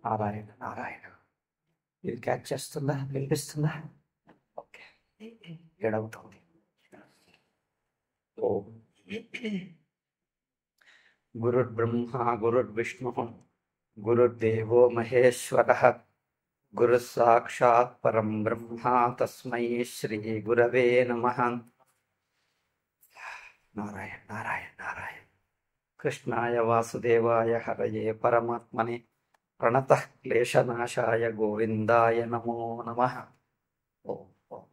నారాయణ నారాయణ. ఇది క్యాచ్ చేస్తుందా, వినిపిస్తుందా? ఓకే, ఏడవుతుంది. ఓం గురుర్బ్రహ్మ గురుర్విష్ణు గురుర్దేవో మహేశ్వర గురు సాక్షాత్ పరం బ్రహ్మ తస్మై శ్రీ గురవే నమః. నారాయణ నారాయణ నారాయణ. కృష్ణాయ వాసుదేవాయ హరయే పరమాత్మనే ప్రణతః క్లేశనాశాయ గోవిందాయ నమో నమః. ఓం ఓం.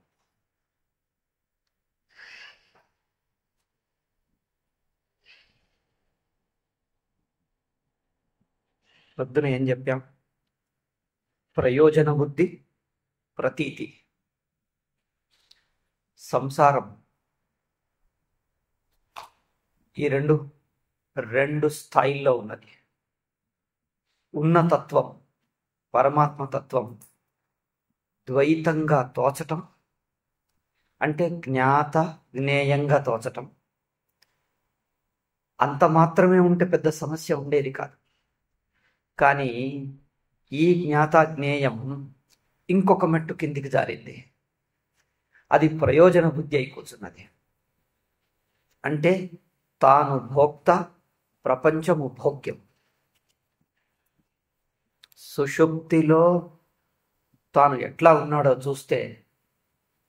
పొద్దున ఏం చెప్పాం? ప్రయోజన బుద్ధి, ప్రతీతి. సంసారం ఈ రెండు స్థాయిల్లో ఉన్నది. ఉన్నతత్వం, పరమాత్మతత్వం ద్వైతంగా తోచటం, అంటే జ్ఞాత జ్ఞేయంగా తోచటం. అంత మాత్రమే ఉంటే పెద్ద సమస్య ఉండేది కాదు. కానీ ఈ జ్ఞాతాజ్ఞేయం ఇంకొక మెట్టు కిందికి జారింది. అది ప్రయోజన బుద్ధి అయి కూర్చున్నది. అంటే తాను భోక్త, ప్రపంచము భోగ్యం. సుషుప్తిలో తాను ఎట్లా ఉన్నాడో చూస్తే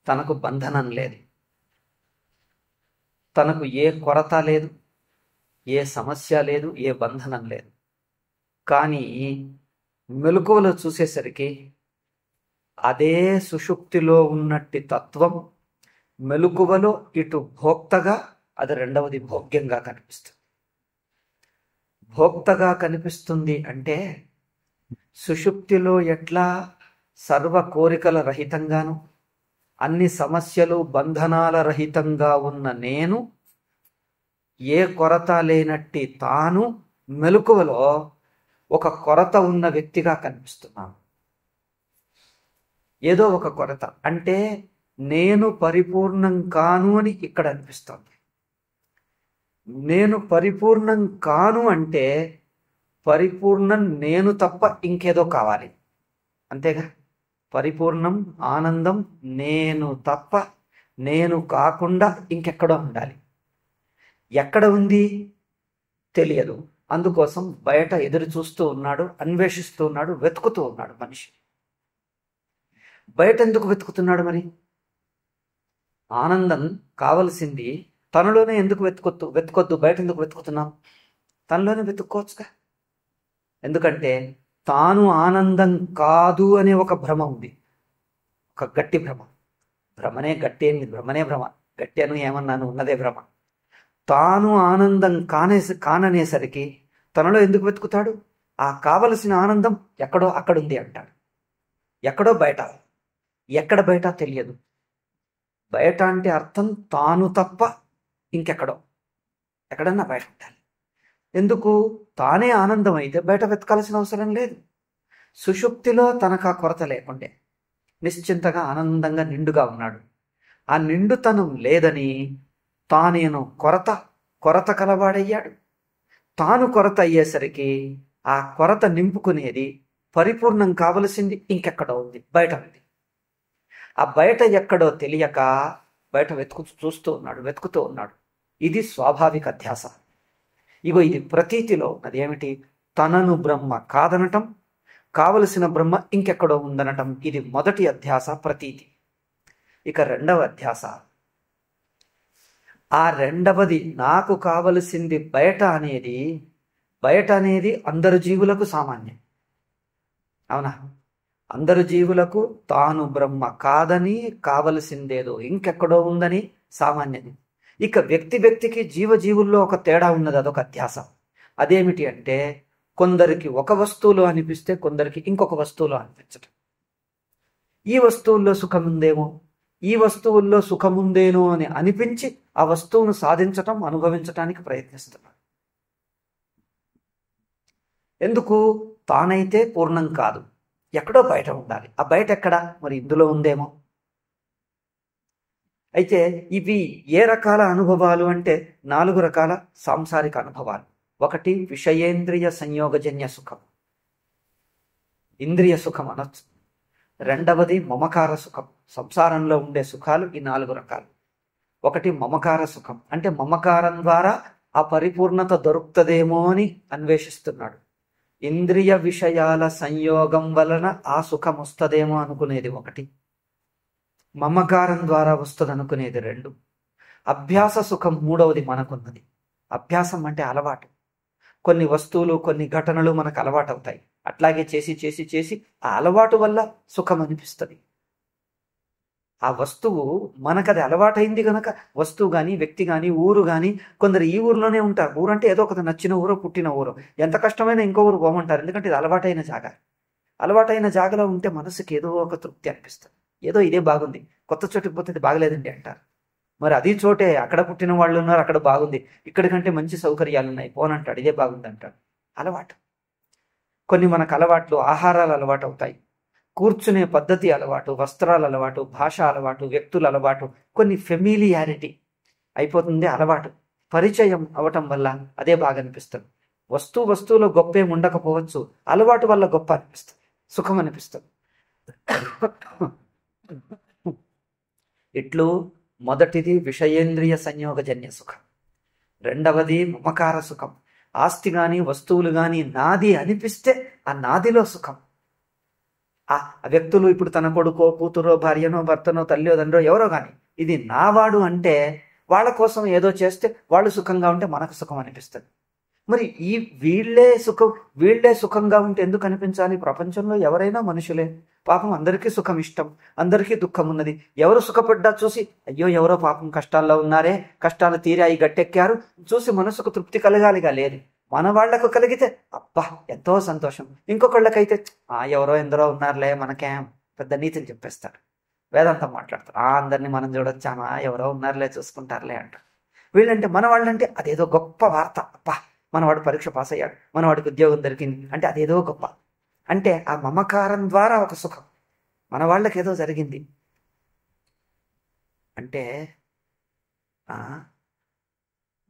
తనకు బంధనం లేదు, తనకు ఏ కొరత లేదు, ఏ సమస్య లేదు, ఏ బంధనం లేదు. కానీ మెలకువలో చూసేసరికి అదే సుషుప్తిలో ఉన్నట్టి తత్వం మెలకువలో ఇటు భోక్తగా, అది రెండవది భోగ్యంగా కనిపిస్తుంది. భోక్తగా కనిపిస్తుంది అంటే సుషుప్తిలో ఎట్లా సర్వ కోరికల రహితంగాను అన్ని సమస్యలు బంధనాల రహితంగా ఉన్న నేను, ఏ కొరత లేనట్టి తాను మెలకువలో ఒక కొరత ఉన్న వ్యక్తిగా కనిపిస్తున్నాను. ఏదో ఒక కొరత అంటే నేను పరిపూర్ణం కాను అని ఇక్కడ అనిపిస్తుంది. నేను పరిపూర్ణం కాను అంటే పరిపూర్ణం నేను తప్ప ఇంకేదో కావాలి, అంతేగా? పరిపూర్ణం ఆనందం నేను తప్ప, నేను కాకుండా ఇంకెక్కడో ఉండాలి. ఎక్కడ ఉంది తెలియదు. అందుకోసం బయట ఎదురు చూస్తూ ఉన్నాడు, అన్వేషిస్తూ ఉన్నాడు, వెతుకుతూ ఉన్నాడు మనిషి. బయట ఎందుకు వెతుకుతున్నాడు మరి? ఆనందం కావలసింది తనలోనే ఎందుకు వెతుకొద్దు? బయట ఎందుకు వెతుకుతున్నాం? తనలోనే వెతుక్కోవచ్చుగా. ఎందుకంటే తాను ఆనందం కాదు అనే ఒక భ్రమ ఉంది, ఒక గట్టి భ్రమ. భ్రమనే గట్టి అని, భ్రమనే భ్రమ, గట్టి అని ఏమన్నాను, ఉన్నదే భ్రమ. తాను ఆనందం కాననేసరికి తనలో ఎందుకు వెతుకుతాడు? ఆ కావలసిన ఆనందం ఎక్కడో అక్కడుంది అంటాడు. ఎక్కడో బయట. ఎక్కడ బయట తెలియదు. బయట అంటే అర్థం తాను తప్ప ఇంకెక్కడో, ఎక్కడన్నా బయట ఉండాలి. ఎందుకు? తానే ఆనందం అయితే బయట వెతకాల్సిన అవసరం లేదు. సుషుప్తిలో తనకు ఆ కొరత లేకుండే నిశ్చింతగా ఆనందంగా నిండుగా ఉన్నాడు. ఆ నిండుతనం లేదని తానేను కొరత కలవాడయ్యాడు. తాను కొరత అయ్యేసరికి ఆ కొరత నింపుకునేది, పరిపూర్ణం కావలసింది ఇంకెక్కడో ఉంది, బయట ఉంది. ఆ బయట ఎక్కడో తెలియక బయట వెతుకుతూ ఉన్నాడు. ఇది స్వాభావిక అధ్యాస. ఇగో ఇది ప్రతీతిలో ఉన్నది. ఏమిటి? తనను బ్రహ్మ కాదనటం, కావలసిన బ్రహ్మ ఇంకెక్కడో ఉందనటం. ఇది మొదటి అధ్యాస, ప్రతీతి. ఇక రెండవ అధ్యాస, ఆ రెండవది నాకు కావలసింది బయట అనేది అందరు జీవులకు సామాన్యం, అవునా? అందరు జీవులకు తాను బ్రహ్మ కాదని, కావలసిందేదో ఇంకెక్కడో ఉందని సామాన్యది. ఇక వ్యక్తికి జీవుల్లో ఒక తేడా ఉన్నది, అదొక అధ్యాస. అదేమిటి అంటే కొందరికి ఒక వస్తువులో అనిపిస్తే కొందరికి ఇంకొక వస్తువులో అనిపించటం. ఈ వస్తువుల్లో సుఖముందేమో, ఈ వస్తువుల్లో సుఖముందేనో అని అనిపించి ఆ వస్తువును సాధించటం, అనుభవించటానికి ప్రయత్నిస్తున్నాడు. ఎందుకు? తానైతే పూర్ణం కాదు, ఎక్కడో బయట ఉండాలి. ఆ బయట ఎక్కడా? మరి ఇందులో ఉందేమో. అయితే ఇవి ఏ రకాల అనుభవాలు అంటే 4 రకాల సాంసారిక అనుభవాలు. ఒకటి విషయేంద్రియ సంయోగజన్య సుఖం, ఇంద్రియ సుఖం అనొచ్చు. రెండవది మమకార సుఖం, సంసారంలో ఉండే సుఖాలు ఈ 4 రకాలు. ఒకటి మమకార సుఖం, అంటే మమకారం ద్వారా ఆ పరిపూర్ణత దొరుకుతుందేమో అని అన్వేషిస్తున్నాడు. ఇంద్రియ విషయాల సంయోగం వలన ఆ సుఖం వస్తుందేమో అనుకునేది ఒకటి, మమకారం ద్వారా వస్తుంది అనుకునేది 2. అభ్యాస సుఖం మూడవది మనకున్నది. అభ్యాసం అంటే అలవాటు. కొన్ని వస్తువులు కొన్ని ఘటనలు మనకు అలవాటు అవుతాయి. అట్లాగే చేసి చేసి చేసి ఆ అలవాటు వల్ల సుఖం అనిపిస్తుంది. ఆ వస్తువు మనకది అలవాటైంది కనుక వస్తువు కానీ వ్యక్తి కానీ ఊరు కానీ, కొందరు ఈ ఊరిలోనే ఉంటారు. ఊరు అంటే ఏదో ఒక నచ్చిన ఊరో పుట్టిన ఊరో, ఎంత కష్టమైనా ఇంకో ఊరు పోమంటారు. ఎందుకంటే ఇది అలవాటైన జాగా. అలవాటైన జాగాలో ఉంటే మనసుకి ఏదో ఒక తృప్తి అనిపిస్తుంది. ఏదో ఇదే బాగుంది, కొత్త చోటుకి పోతే ఇది బాగలేదండి అంటారు. మరి అది చోటే, అక్కడ పుట్టిన వాళ్ళు ఉన్నారు, అక్కడ బాగుంది, ఇక్కడికంటే మంచి సౌకర్యాలు ఉన్నాయి పోనంటాడు, ఇదే బాగుంది అంటాడు. అలవాటు. కొన్ని మనకు అలవాట్లు, ఆహారాలు అలవాటు అవుతాయి, కూర్చునే పద్ధతి అలవాటు, వస్త్రాల అలవాటు, భాష అలవాటు, వ్యక్తుల అలవాటు, కొన్ని ఫెమిలియారిటీ అయిపోతుంది. అలవాటు పరిచయం అవటం వల్ల అదే బాగా అనిపిస్తుంది. వస్తువులో గొప్ప ఏమి ఉండకపోవచ్చు, అలవాటు వల్ల గొప్ప అనిపిస్తుంది, సుఖం అనిపిస్తుంది. ఇట్లు మొదటిది విషయేంద్రియ సంయోగజన్య సుఖం, రెండవది మమకార సుఖం. ఆస్తి కానీ వస్తువులు కానీ నాది అనిపిస్తే ఆ నాదిలో సుఖం. ఆ వ్యక్తులు ఇప్పుడు తన కొడుకో కూతురో భార్యనో భర్తనో తల్లియో తండ్రో ఎవరో కానీ ఇది నావాడు అంటే వాళ్ళ కోసం ఏదో చేస్తే వాళ్ళు సుఖంగా ఉంటే మనకు సుఖం అనిపిస్తుంది. మరి వీళ్ళే సుఖంగా ఉంటే ఎందుకు అనిపించాలి? ప్రపంచంలో ఎవరైనా మనుషులే, పాపం అందరికీ సుఖం ఇష్టం, అందరికీ దుఃఖం ఉన్నది. ఎవరు సుఖపడ్డా చూసి అయ్యో ఎవరో పాపం కష్టాల్లో ఉన్నారే, కష్టాలు తీరాయి గట్టెక్కారు చూసి మనసుకు తృప్తి కలగాలిగా లేదు. మన వాళ్లకు కలిగితే అబ్బా ఎంతో సంతోషం, ఇంకొకళ్ళకైతే ఎవరో ఎందరో ఉన్నారులే మనకేం పెద్ద నీతిని చెప్పేస్తారు, వేదాంతం మాట్లాడతారు. అందరినీ మనం చూడొచ్చామా, ఎవరో ఉన్నారులే చూసుకుంటారులే అంటారు. వీళ్ళంటే మన వాళ్ళంటే అదేదో గొప్ప వార్త, అబ్బా మనవాడు పరీక్ష పాస్ అయ్యాడు, మనవాడికి ఉద్యోగం దొరికింది అంటే అదేదో గొప్ప. అంటే ఆ మమకారం ద్వారా ఒక సుఖం, మన వాళ్ళకి ఏదో జరిగింది అంటే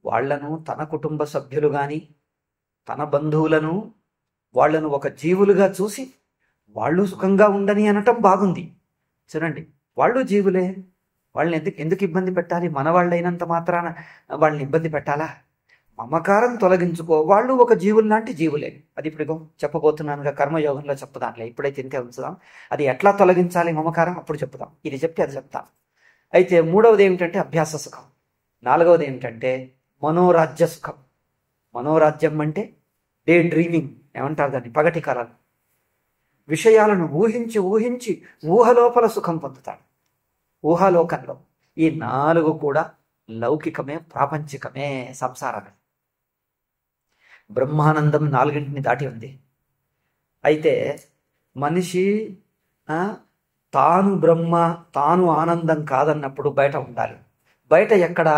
వాళ్లను తన కుటుంబ సభ్యులు కానీ తన బంధువులను వాళ్లను ఒక జీవులుగా చూసి వాళ్ళు సుఖంగా ఉండని అనటం బాగుంది. చూడండి, వాళ్ళు జీవులే, వాళ్ళని ఎందుకు ఇబ్బంది పెట్టాలి? మన వాళ్ళైనంత మాత్రాన వాళ్ళని ఇబ్బంది పెట్టాలా? మమకారం తొలగించుకో, వాళ్ళు ఒక జీవులు లాంటి జీవులే. అది ఇప్పుడు చెప్పబోతున్నానుగా, కర్మయోగంలో చెప్పుదాంలే, ఇప్పుడైతే ఇంతే ఉంచుదాం. అది ఎట్లా తొలగించాలి మమకారం అప్పుడు చెప్పుదాం, ఇది చెప్పి అది చెప్తాం. అయితే మూడవది ఏమిటంటే అభ్యాస సుఖం, నాలుగవది ఏమిటంటే మనోరాజ్య సుఖం. మనోరాజ్యం అంటే డే డ్రీమింగ్ ఏమంటారు దాన్ని, పగటి కళలు, విషయాలను ఊహించి ఊహించి ఊహలోపల సుఖం పొందుతాడు, ఊహాలోకంలో. ఈ 4 కూడా లౌకికమే, ప్రాపంచికమే, సంసారమే. బ్రహ్మానందం 4ని దాటి ఉంది. అయితే మనిషి తాను బ్రహ్మ తాను ఆనందం కాదన్నప్పుడు బయట ఉండాలి. బయట ఎక్కడ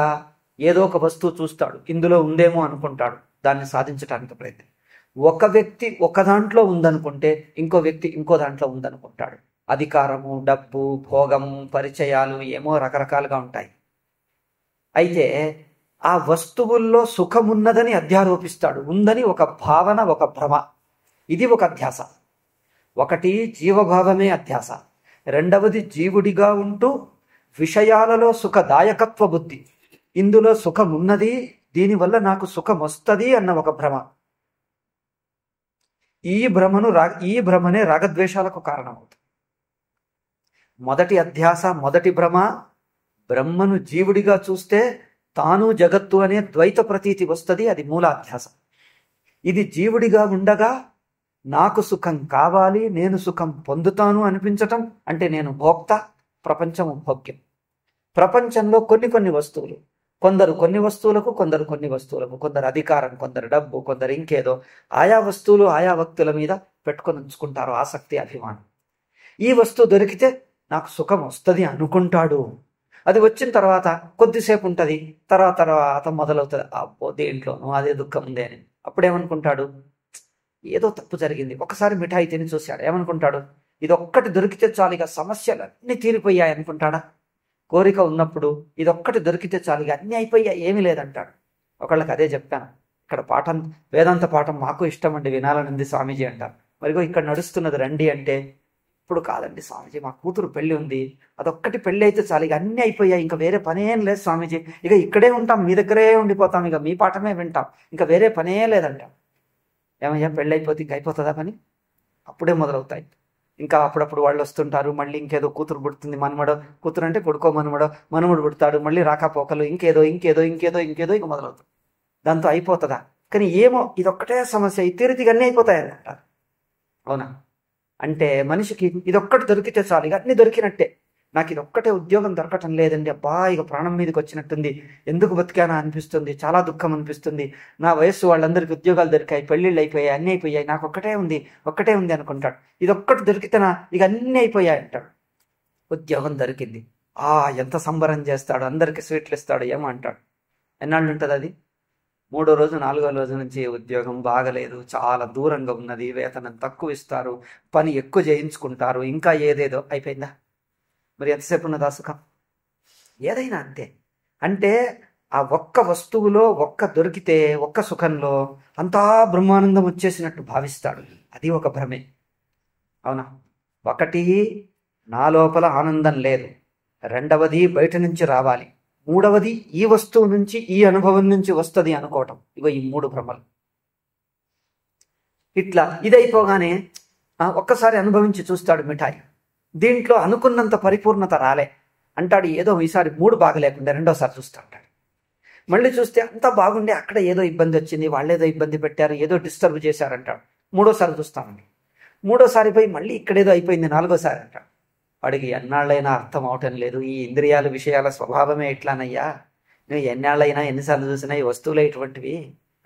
ఏదో ఒక వస్తువు చూస్తాడు, ఇందులో ఉందేమో అనుకుంటాడు, దాన్ని సాధించడానికి ప్రయత్నం. ఒక వ్యక్తి ఒక దాంట్లో ఉందనుకుంటే ఇంకో వ్యక్తి ఇంకో దాంట్లో ఉందనుకుంటాడు. అధికారము, డబ్బు, భోగం, పరిచయాలు ఏమో రకరకాలుగా ఉంటాయి. అయితే ఆ వస్తువుల్లో సుఖం ఉన్నదని అధ్యారోపిస్తాడు, ఉందని ఒక భావన, ఒక భ్రమ. ఇది ఒక అధ్యాస. ఒకటి జీవభావమే అధ్యాస, రెండవది జీవుడిగా ఉంటూ విషయాలలో సుఖదాయకత్వ బుద్ధి, ఇందులో సుఖం ఉన్నది, దీనివల్ల నాకు సుఖం వస్తుంది అన్న ఒక భ్రమ. ఈ భ్రమనే రాగద్వేషాలకు కారణమవుతుంది. మొదటి అధ్యాస, మొదటి భ్రమ, బ్రహ్మను జీవుడిగా చూస్తే తాను జగత్తు అనే ద్వైత ప్రతీతి వస్తుంది, అది మూలాధ్యాస. ఇది జీవుడిగా ఉండగా నాకు సుఖం కావాలి, నేను సుఖం పొందుతాను అనిపించటం అంటే నేను భోక్త, ప్రపంచము భోగ్యం. ప్రపంచంలో కొన్ని వస్తువులు, కొందరు కొన్ని వస్తువులకు, కొందరు కొన్ని వస్తువులకు, కొందరు అధికారం, కొందరు డబ్బు, కొందరు ఇంకేదో, ఆయా వస్తువులు ఆయా వ్యక్తుల మీద పెట్టుకొని ఉంచుకుంటారు ఆసక్తి, అభిమానం. ఈ వస్తువు దొరికితే నాకు సుఖం వస్తుంది అనుకుంటాడు. అది వచ్చిన తర్వాత కొద్దిసేపు ఉంటుంది, తర్వాత మొదలవుతుంది, అబ్బో దేంట్లోనూ అదే దుఃఖం ఉంది అని. అప్పుడేమనుకుంటాడు, ఏదో తప్పు జరిగింది. ఒకసారి మిఠాయి తిని చూశాడు, ఏమనుకుంటాడు, ఇది ఒక్కటి దొరికితే చాలు, ఇక సమస్యలు అన్నీ తీరిపోయాయి అనుకుంటాడా? కోరిక ఉన్నప్పుడు ఇదొక్కటి దొరికితే చాలు, ఇక అన్నీ అయిపోయా, ఏమీ లేదంటాడు. ఒకళ్ళకి అదే చెప్పాను, ఇక్కడ పాఠం, వేదాంత పాఠం మాకు ఇష్టం అండి, వినాలనుంది స్వామీజీ అంటారు. మరిగో ఇక్కడ నడుస్తున్నది రండి అంటే, ఇప్పుడు కాదండి స్వామీజీ, మా కూతురు పెళ్లి ఉంది, అదొక్కటి పెళ్లి అయితే చాలు, ఇక అన్నీ అయిపోయాయి, ఇంకా వేరే పనేం లేదు స్వామీజీ, ఇక ఇక్కడే ఉంటాం, మీ దగ్గరే ఉండిపోతాం, ఇక మీ పాఠమే వింటాం, ఇంకా వేరే పనే లేదంటాం. ఏమయ్యా పెళ్ళి అయిపోతే ఇంక అయిపోతుందా పని? అప్పుడే మొదలవుతాయి. ఇంకా అప్పుడప్పుడు వాళ్ళు వస్తుంటారు, మళ్ళీ ఇంకేదో కూతురు పుడుతుంది, మనమడో, కూతురు అంటే కొడుకో మనమడో, మనముడు పుడతాడు, మళ్ళీ రాకపోకలు, ఇంకేదో ఇంకేదో ఇంకేదో ఇంకేదో ఇక మొదలవుతుంది. దాంతో అయిపోతుందా? కానీ ఏమో ఇదొక్కటే సమస్య, ఈ తీరితిగా అన్నీ అయిపోతాయని అంటారు. అవునా? అంటే మనిషికి ఇదొక్కటి దొరికితే చాలు, ఇక అన్నీ దొరికినట్టే. నాకు ఇదొక్కటే ఉద్యోగం దొరకటం లేదండి, అబ్బా ఇక ప్రాణం మీదకి వచ్చినట్టుంది, ఎందుకు బతికానా అనిపిస్తుంది, చాలా దుఃఖం అనిపిస్తుంది, నా వయస్సు వాళ్ళందరికీ ఉద్యోగాలు దొరికాయి, పెళ్ళిళ్ళు అయిపోయాయి, అన్నీ అయిపోయాయి, నాకు ఒక్కటే ఉంది అనుకుంటాడు. ఇదొక్కటి దొరికితేనా ఇక అన్నీ అయిపోయాయి అంటాడు. ఉద్యోగం దొరికింది, ఎంత సంబరం చేస్తాడు, అందరికీ స్వీట్లు ఇస్తాడు, ఏమో అంటాడు. ఎన్నాళ్ళు ఉంటుంది అది? 3వ రోజు 4వ రోజు నుంచి ఉద్యోగం బాగలేదు, చాలా దూరంగా ఉన్నది, వేతనం తక్కువ ఇస్తారు, పని ఎక్కువ చేయించుకుంటారు, ఇంకా ఏదేదో అయిపోయిందా? మరి ఎంతసేపు ఉన్నదా సుఖం? ఏదైనా అంతే. అంటే ఆ ఒక్క వస్తువులో దొరికితే ఒక్క సుఖంలో అంతా బ్రహ్మానందం వచ్చేసినట్టు భావిస్తాడు. అది ఒక భ్రమే. అవునా? ఒకటి, నా లోపల ఆనందం లేదు, రెండవది బయట నుంచి రావాలి, మూడవది ఈ వస్తువు నుంచి, ఈ అనుభవం నుంచి వస్తుంది అనుకోవటం. ఇగో ఈ 3 భ్రమలు. ఇట్లా ఇదైపోగానే ఒక్కసారి అనుభవించి చూస్తాడు మిఠాయి, దీంట్లో అనుకున్నంత పరిపూర్ణత రాలే అంటాడు, ఏదో ఈసారి 3 బాగలేకుండా రెండోసారి చూస్తూ ఉంటాడు. మళ్ళీ చూస్తే అంతా బాగుండే, అక్కడ ఏదో ఇబ్బంది వచ్చింది, వాళ్ళేదో ఇబ్బంది పెట్టారు, ఏదో డిస్టర్బ్ చేశారంటాడు. 3వసారి చూస్తామండి. 3వసారి పోయి మళ్ళీ ఇక్కడేదో అయిపోయింది, 4వసారి అంటాడు. వాడికి ఎన్నాళ్ళైనా అర్థం అవటం లేదు, ఈ ఇంద్రియాల విషయాల స్వభావమే ఎట్లానయ్యా, నువ్వు ఎన్నాళ్ళైనా ఎన్నిసార్లు చూసినా ఈ వస్తువులే ఇటువంటివి,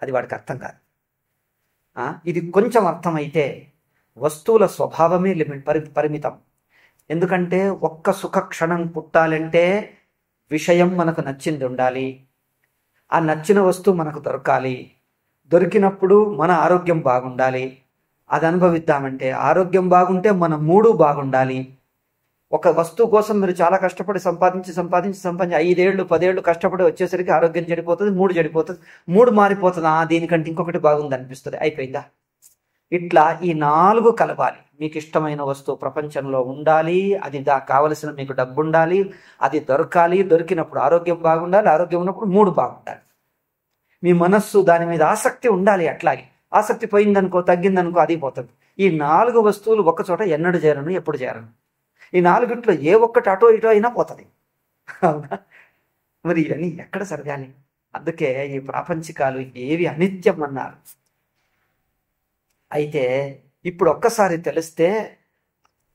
అది వాడికి అర్థం కాదు. ఇది కొంచెం అర్థమైతే వస్తువుల స్వభావమే పరిమితం. ఎందుకంటే ఒక్క సుఖ క్షణం పుట్టాలంటే విషయం మనకు నచ్చింది ఉండాలి, ఆ నచ్చిన వస్తువు మనకు దొరకాలి, దొరికినప్పుడు మన ఆరోగ్యం బాగుండాలి, అది అనుభవిద్దామంటే ఆరోగ్యం బాగుంటే మన మూడు బాగుండాలి. ఒక వస్తువు కోసం మీరు చాలా కష్టపడి సంపాదించి 5 ఏళ్ళు 10 ఏళ్ళు కష్టపడి వచ్చేసరికి ఆరోగ్యం చెడిపోతుంది, 3 చెడిపోతుంది, 3 మారిపోతుంది, దీనికంటే ఇంకొకటి బాగుంది అనిపిస్తుంది, అయిపోయిందా? ఇట్లా ఈ 4 కలవాలి. మీకు ఇష్టమైన వస్తువు ప్రపంచంలో ఉండాలి, అది కావలసిన మీకు డబ్బు ఉండాలి, అది దొరకాలి, దొరికినప్పుడు ఆరోగ్యం బాగుండాలి, ఆరోగ్యం ఉన్నప్పుడు 3 బాగుండాలి. మీ మనస్సు దాని మీద ఆసక్తి ఉండాలి. అట్లాగే ఆసక్తి పోయిందనుకో, తగ్గిందనుకో, అది పోతుంది. ఈ 4 వస్తువులు ఒక్కచోట ఎన్నడూ చేరను, ఎప్పుడు చేరను. ఈ 4ట్లో ఏ ఒక్కటి అటో ఇటో అయినా పోతుంది. అవునా? మరి ఇవన్నీ ఎక్కడ జరగాలి? అందుకే ఈ ప్రాపంచికాలు ఏవి అనిత్యం అన్నారు. అయితే ఇప్పుడు ఒక్కసారి తెలిస్తే,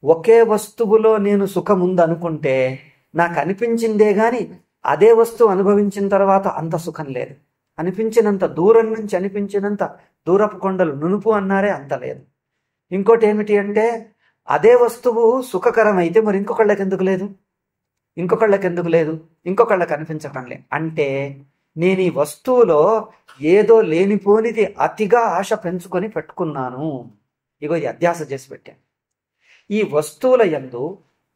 ఒకే వస్తువులో నేను సుఖం ఉందనుకుంటే నాకు అనిపించిందే గాని అదే వస్తువు అనుభవించిన తర్వాత అంత సుఖం లేదు. అనిపించినంత దూరం నుంచి అనిపించినంత దూరపు కొండలు నునుపు అన్నారే, అంత లేదు. ఇంకోటి ఏమిటి అంటే, అదే వస్తువు సుఖకరం అయితే మరి ఇంకొకళ్ళకి ఎందుకు లేదు, ఇంకొకళ్ళకి అనిపించటం లేదు. అంటే నేను ఈ వస్తువులో ఏదో లేనిపోనిది అతిగా ఆశ పెంచుకొని పెట్టుకున్నాను. ఇగో ఇది అధ్యాస చేసి పెట్టాను. ఈ వస్తువుల యందు,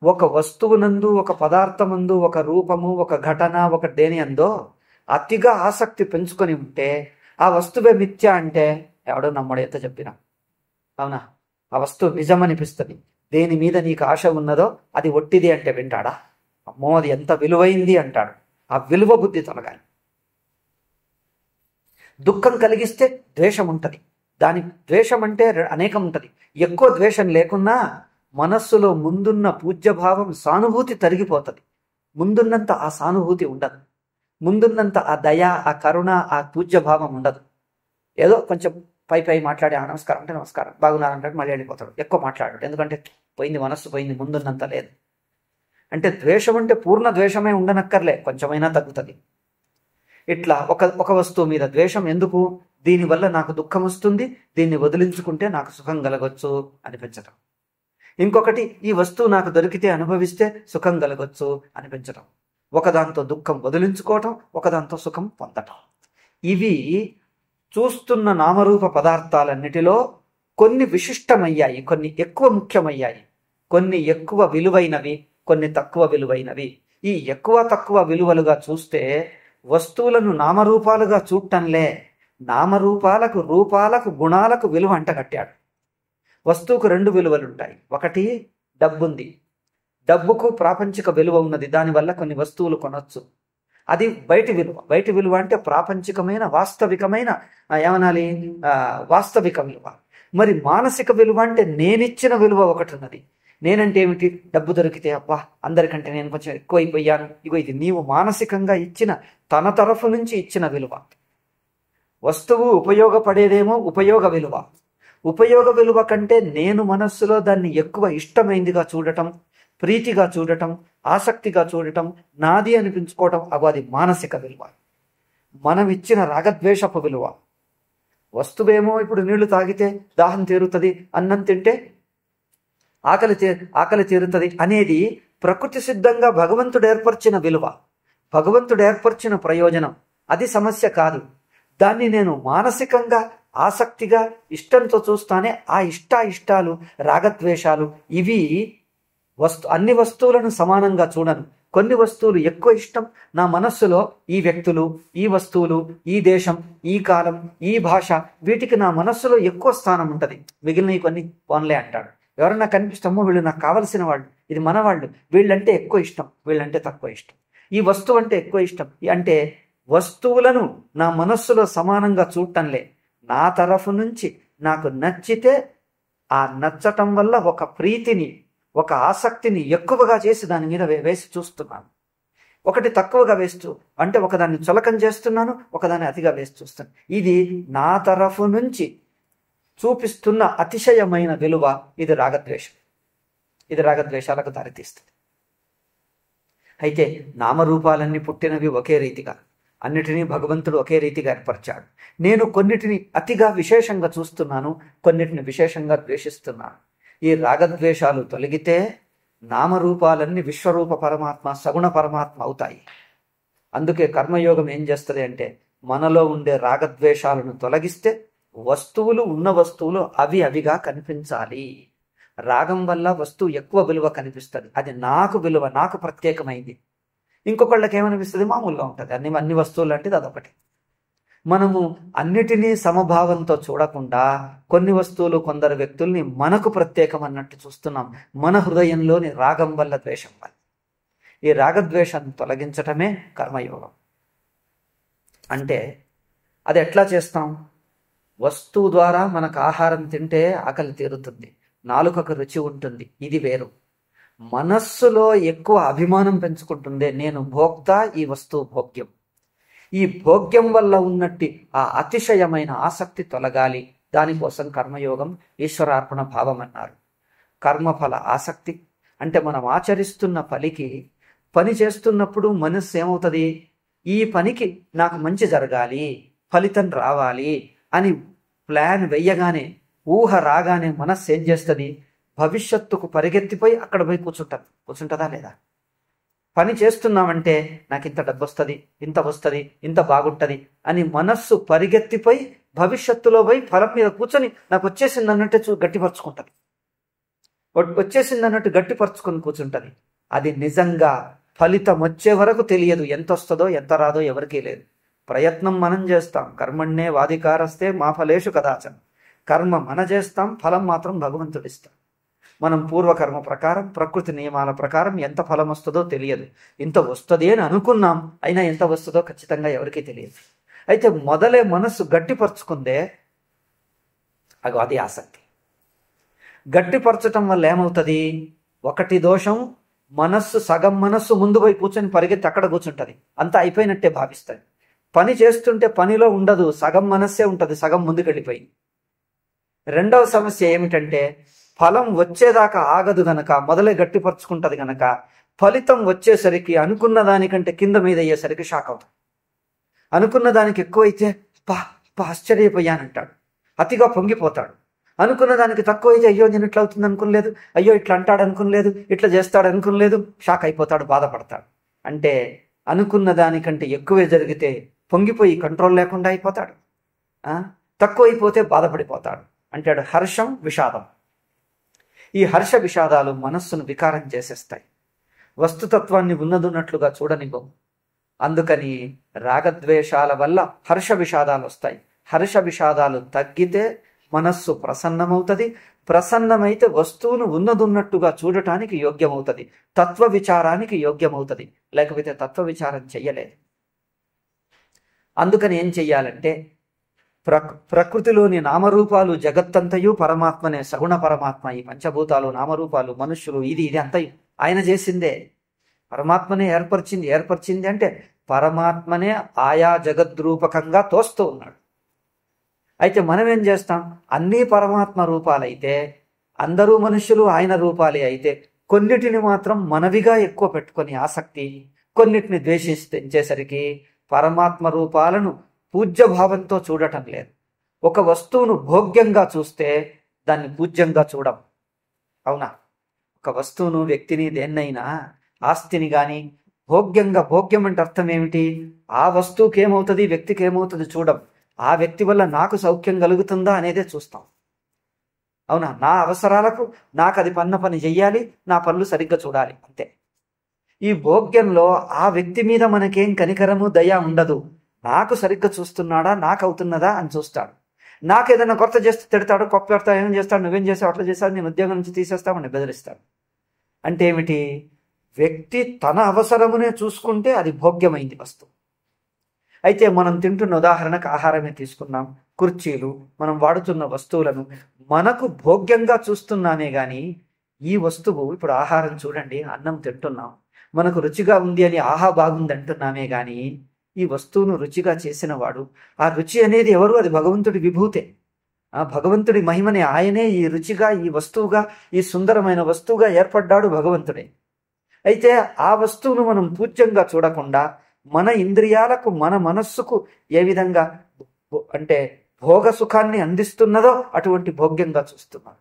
ఒక వస్తువునందు, ఒక పదార్థమందు, ఒక రూపము, ఒక ఘటన, ఒక దేని అందో అతిగా ఆసక్తి పెంచుకొని ఉంటే ఆ వస్తువే మిథ్య అంటే ఎవడో నమ్మడు, ఎంత చెప్పినా. అవునా? ఆ వస్తువు నిజమనిపిస్తుంది. దేని మీద నీకు ఆశ ఉన్నదో అది ఒట్టిది అంటే వింటాడా? అమ్మో అది ఎంత విలువైంది అంటాడు. ఆ విలువ బుద్ధి తొలగాలి. దుఃఖం కలిగిస్తే ద్వేషం ఉంటుంది. దాని ద్వేషం అంటే అనేకం ఉంటుంది. ఎక్కువ ద్వేషం లేకున్నా మనస్సులో ముందున్న పూజ్యభావం, సానుభూతి తరిగిపోతుంది. ముందున్నంత ఆ సానుభూతి ఉండదు, ముందున్నంత ఆ దయ, ఆ కరుణ, ఆ పూజ్యభావం ఉండదు. ఏదో కొంచెం పై మాట్లాడి నమస్కారం అంటే నమస్కారం, బాగున్నారంటే మళ్ళీ వెళ్ళిపోతాడు. ఎక్కువ మాట్లాడాడు, ఎందుకంటే పోయింది, మనస్సు పోయింది, ముందున్నంత లేదు. అంటే ద్వేషం అంటే పూర్ణ ద్వేషమే ఉండనక్కర్లే, కొంచెమైనా తగ్గుతుంది. ఇట్లా ఒక వస్తువు మీద ద్వేషం ఎందుకు? దీనివల్ల నాకు దుఃఖం వస్తుంది, దీన్ని వదిలించుకుంటే నాకు సుఖం కలగొచ్చు అనిపించటం. ఇంకొకటి, ఈ వస్తువు నాకు దొరికితే అనుభవిస్తే సుఖం కలగొచ్చు అనిపించటం. ఒకదాంతో దుఃఖం వదిలించుకోవటం, ఒకదాంతో సుఖం పొందటం. ఇవి చూస్తున్న నామరూప పదార్థాలన్నిటిలో కొన్ని విశిష్టమయ్యాయి, కొన్ని ఎక్కువ ముఖ్యమయ్యాయి, కొన్ని ఎక్కువ విలువైనవి, కొన్ని తక్కువ విలువైనవి. ఈ ఎక్కువ తక్కువ విలువలుగా చూస్తే వస్తువులను నామరూపాలుగా చూడటంలే, నామరూపాలకు రూపాలకు గుణాలకు విలువ అంటగట్టాడు. వస్తువుకు రెండు విలువలు ఉంటాయి. ఒకటి డబ్బుంది, డబ్బుకు ప్రాపంచిక విలువ ఉన్నది, దానివల్ల కొన్ని వస్తువులు కొనొచ్చు. అది బయటి విలువ. బయటి విలువ అంటే ప్రాపంచికమైన వాస్తవికమైన ఏమనాలి వాస్తవిక విలువ. మరి మానసిక విలువ అంటే నేనిచ్చిన విలువ ఒకటి ఉన్నది. నేనంటే ఏమిటి? డబ్బు దొరికితే అబ్బా అందరికంటే నేను కొంచెం ఎక్కువైపోయాను. ఇగో ఇది నీవు మానసికంగా ఇచ్చిన, తన తరఫు నుంచి ఇచ్చిన విలువ. వస్తువు ఉపయోగపడేదేమో ఉపయోగ విలువ. ఉపయోగ విలువ కంటే నేను మనస్సులో దాన్ని ఎక్కువ ఇష్టమైందిగా చూడటం, ప్రీతిగా చూడటం, ఆసక్తిగా చూడటం, నాది అనిపించుకోవటం, అది మానసిక విలువ. మనం ఇచ్చిన రాగద్వేషపు విలువ. వస్తువేమో ఇప్పుడు నీళ్లు తాగితే దాహం తీరుతుంది, అన్నం తింటే ఆకలి తీరుతుంది అనేది ప్రకృతి సిద్ధంగా భగవంతుడు ఏర్పరిచిన విలువ, భగవంతుడు ఏర్పరిచిన ప్రయోజనం. అది సమస్య కాదు. దాన్ని నేను మానసికంగా ఆసక్తిగా ఇష్టంతో చూస్తానే ఆ ఇష్టాలు రాగద్వేషాలు ఇవి అన్ని వస్తువులను సమానంగా చూడను. కొన్ని వస్తువులు ఎక్కువ ఇష్టం నా మనస్సులో, ఈ వ్యక్తులు, ఈ వస్తువులు, ఈ దేశం, ఈ కాలం, ఈ భాష, వీటికి నా మనస్సులో ఎక్కువ స్థానం ఉంటుంది. మిగిలినవి కొన్ని పోన్లే అంటాడు. ఎవరన్నా కనిపిస్తామో వీళ్ళు నాకు కావలసిన వాళ్ళు, ఇది మన వాళ్ళు, వీళ్ళంటే ఎక్కువ ఇష్టం, వీళ్ళంటే తక్కువ ఇష్టం, ఈ వస్తువు అంటే ఎక్కువ ఇష్టం. అంటే వస్తువులను నా మనస్సులో సమానంగా చూడటంలే, నా తరఫు నుంచి నాకు నచ్చితే ఆ నచ్చటం వల్ల ఒక ప్రీతిని, ఒక ఆసక్తిని ఎక్కువగా చేసి దాని మీద వేసి చూస్తున్నాను. ఒకటి తక్కువగా వేస్తూ అంటే ఒకదాన్ని చులకం చేస్తున్నాను, ఒకదాన్ని అతిగా వేసి చూస్తాను. ఇది నా తరఫు నుంచి చూపిస్తున్న అతిశయమైన విలువ. ఇది రాగద్వేషం. ఇది రాగద్వేషాలకు దారితీస్తుంది. అయితే నామరూపాలన్నీ పుట్టినవి ఒకే రీతిగా, అన్నిటినీ భగవంతుడు ఒకే రీతిగా ఏర్పరిచాడు. నేను కొన్నిటిని అతిగా విశేషంగా చూస్తున్నాను, కొన్నిటిని విశేషంగా ద్వేషిస్తున్నాను. ఈ రాగద్వేషాలు తొలగితే నామరూపాలన్నీ విశ్వరూప పరమాత్మ, సగుణ పరమాత్మ అవుతాయి. అందుకే కర్మయోగం ఏం చేస్తుంది అంటే మనలో ఉండే రాగద్వేషాలను తొలగిస్తే వస్తువులు ఉన్న వస్తువులు అవిగా కనిపించాలి. రాగం వల్ల వస్తువు ఎక్కువ విలువ కనిపిస్తుంది, అది నాకు విలువ, నాకు ప్రత్యేకమైంది. ఇంకొకళ్ళకి ఏమనిపిస్తుంది? మామూలుగా ఉంటుంది. అన్ని వస్తువులు లాంటిది అదొకటి. మనము అన్నిటినీ సమభావంతో చూడకుండా కొన్ని వస్తువులు, కొందరు వ్యక్తుల్ని మనకు ప్రత్యేకం అన్నట్టు చూస్తున్నాం. మన హృదయంలోని రాగం వల్ల, ద్వేషం వల్ల. ఈ రాగద్వేషాన్ని తొలగించటమే కర్మయోగం. అంటే అది ఎట్లా చేస్తాం? వస్తువు ద్వారా మనకు ఆహారం తింటే ఆకలి తీరుతుంది, నాలుకకు రుచి ఉంటుంది, ఇది వేరు. మనస్సులో ఎక్కువ అభిమానం పెంచుకుంటుందే, నేను భోక్త, ఈ వస్తువు భోగ్యం. ఈ భోగ్యం వల్ల ఉన్నట్టి ఆ అతిశయమైన ఆసక్తి తొలగాలి. దానికోసం కర్మయోగం, ఈశ్వరార్పణ భావం అన్నారు. కర్మఫల ఆసక్తి అంటే మనం ఆచరిస్తున్న పని చేస్తున్నప్పుడు మనస్సు ఏమవుతుంది? ఈ పనికి నాకు మంచి జరగాలి, ఫలితం రావాలి అని ప్లాన్ వెయ్యగానే, ఊహ రాగానే మనస్సు ఏం చేస్తుంది? భవిష్యత్తుకు పరిగెత్తిపోయి అక్కడ పోయి కూర్చుంటుందా లేదా? పని చేస్తున్నామంటే నాకు ఇంత డబ్బు వస్తుంది, ఇంత వస్తుంది, ఇంత బాగుంటుంది అని మనస్సు పరిగెత్తిపోయి భవిష్యత్తులో పోయి ఫలం మీద కూర్చొని నాకు వచ్చేసింది అన్నట్టు గట్టిపరుచుకుంటుంది. వచ్చేసింది అన్నట్టు గట్టిపరుచుకొని కూర్చుంటుంది. అది నిజంగా ఫలితం వచ్చే వరకు తెలియదు. ఎంత వస్తుందో ఎంత రాదో ఎవరికీ లేదు. ప్రయత్నం మనం చేస్తాం. కర్మణ్యే వాధికారస్తే మా ఫలేషు కదాచన. కర్మ మన చేస్తాం, ఫలం మాత్రం భగవంతుడిస్తాం. మనం పూర్వకర్మ ప్రకారం, ప్రకృతి నియమాల ప్రకారం ఎంత ఫలం వస్తుందో తెలియదు. ఇంత వస్తుంది అని అనుకున్నాం, అయినా ఎంత వస్తుందో ఖచ్చితంగా ఎవరికీ తెలియదు. అయితే మొదలే మనస్సు గట్టిపరుచుకుందే, అది ఆసక్తి. గట్టిపరచటం వల్ల ఏమవుతుంది? ఒకటి దోషం, సగం మనస్సు ముందు పోయి కూర్చొని పరిగెత్తి అక్కడ కూర్చుంటుంది, అంతా అయిపోయినట్టే భావిస్తుంది. పని చేస్తుంటే పనిలో ఉండదు, సగం మనస్సే ఉంటుంది, సగం ముందుకెళ్ళిపోయింది. రెండవ సమస్య ఏమిటంటే ఫలం వచ్చేదాకా ఆగదు గనక, మొదలే గట్టిపరుచుకుంటుంది గనక ఫలితం వచ్చేసరికి అనుకున్న దానికంటే కింద మీద అయ్యేసరికి షాక్ అవుతాడు. అనుకున్న దానికి ఎక్కువైతే ఆశ్చర్యపోయానంటాడు, అతిగా పొంగిపోతాడు. అనుకున్న దానికి తక్కువైతే అయ్యో నేను ఇట్లా అవుతుంది అనుకోలేదు, అయ్యో ఇట్లా అంటాడు అనుకోలేదు, ఇట్లా చేస్తాడు అనుకోలేదు, షాక్ అయిపోతాడు, బాధపడతాడు. అంటే అనుకున్న దానికంటే ఎక్కువే జరిగితే పొంగిపోయి కంట్రోల్ లేకుండా అయిపోతాడు, తక్కువైపోతే బాధపడిపోతాడు. అంటాడు హర్షం విషాదం. ఈ హర్ష విషాదాలు మనస్సును వికారం చేసేస్తాయి. వస్తుతత్వాన్ని ఉన్నదున్నట్లుగా చూడనివ్వవు. అందుకని రాగద్వేషాల వల్ల హర్ష విషాదాలు వస్తాయి. హర్ష విషాదాలు తగ్గితే మనస్సు ప్రసన్నమవుతుంది. ప్రసన్నమైతే వస్తువును ఉన్నదున్నట్టుగా చూడటానికి యోగ్యమవుతుంది, తత్వ విచారానికి యోగ్యమవుతుంది. లేకపోతే తత్వ విచారం చెయ్యలేదు. అందుకని ఏం చెయ్యాలంటే ప్రకృతిలోని నామరూపాలు జగత్తంతయు పరమాత్మనే, సగుణ పరమాత్మ. ఈ పంచభూతాలు, నామరూపాలు, మనుష్యులు, ఇది అంతయు ఆయన చేసిందే. పరమాత్మనే ఏర్పరిచింది అంటే పరమాత్మనే ఆయా జగద్రూపకంగా తోస్తూ ఉన్నాడు. అయితే మనం ఏం చేస్తాం? అన్నీ పరమాత్మ రూపాలైతే, అందరూ మనుష్యులు ఆయన రూపాలే అయితే, కొన్నిటిని మాత్రం మనవిగా ఎక్కువ పెట్టుకొని ఆసక్తి, కొన్నిటిని ద్వేషించేసరికి పరమాత్మ రూపాలను పూజ్య భావంతో చూడటం లేదు. ఒక వస్తువును భోగ్యంగా చూస్తే దాన్ని పూజ్యంగా చూడం. అవునా? ఒక వస్తువును, వ్యక్తిని, దేన్నైనా, ఆస్తిని కానీ భోగ్యంగా, భోగ్యం అంటే అర్థం ఏమిటి? ఆ వస్తువుకి ఏమవుతుంది, వ్యక్తికి ఏమవుతుంది చూడం. ఆ వ్యక్తి వల్ల నాకు సౌఖ్యం కలుగుతుందా అనేదే చూస్తాం. అవునా? నా అవసరాలకు నాకు అది పని చెయ్యాలి, నా పనులు సరిగ్గా చూడాలి, అంతే. ఈ భోగ్యంలో ఆ వ్యక్తి మీద మనకేం కనికరము, దయ ఉండదు. నాకు సరిగ్గా చూస్తున్నాడా, నాకు అవుతున్నదా అని చూస్తాడు. నాకు ఏదైనా కొత్త చేస్తే తిడతాడు, కొత్త పెడతాడు, ఏం చేస్తాడు, నువ్వేం చేస్తావు, అట్లా చేస్తాడు, నేను ఉద్యోగం నుంచి తీసేస్తామని బెదిరిస్తాడు. అంటే ఏమిటి? వ్యక్తి తన అవసరమునే చూసుకుంటే అది భోగ్యమైంది వస్తువు. అయితే మనం తింటున్న, ఉదాహరణకు ఆహారమే తీసుకున్నాం, కుర్చీలు, మనం వాడుతున్న వస్తువులను మనకు భోగ్యంగా చూస్తున్నానే కానీ ఈ వస్తువు, ఇప్పుడు ఆహారం చూడండి, అన్నం తింటున్నాం, మనకు రుచిగా ఉంది అని ఆహా బాగుంది అంటున్నామే కానీ ఈ వస్తువును రుచిగా చేసిన వాడు, ఆ రుచి అనేది ఎవరు? అది భగవంతుడి విభూతే. ఆ భగవంతుడి మహిమని, ఆయనే ఈ రుచిగా, ఈ వస్తువుగా, ఈ సుందరమైన వస్తువుగా ఏర్పడ్డాడు భగవంతుడే. అయితే ఆ వస్తువును మనం పూజ్యంగా చూడకుండా మన ఇంద్రియాలకు, మన మనస్సుకు ఏ విధంగా అంటే భోగ సుఖాన్ని అందిస్తున్నదో అటువంటి భోగ్యంగా చూస్తున్నాం.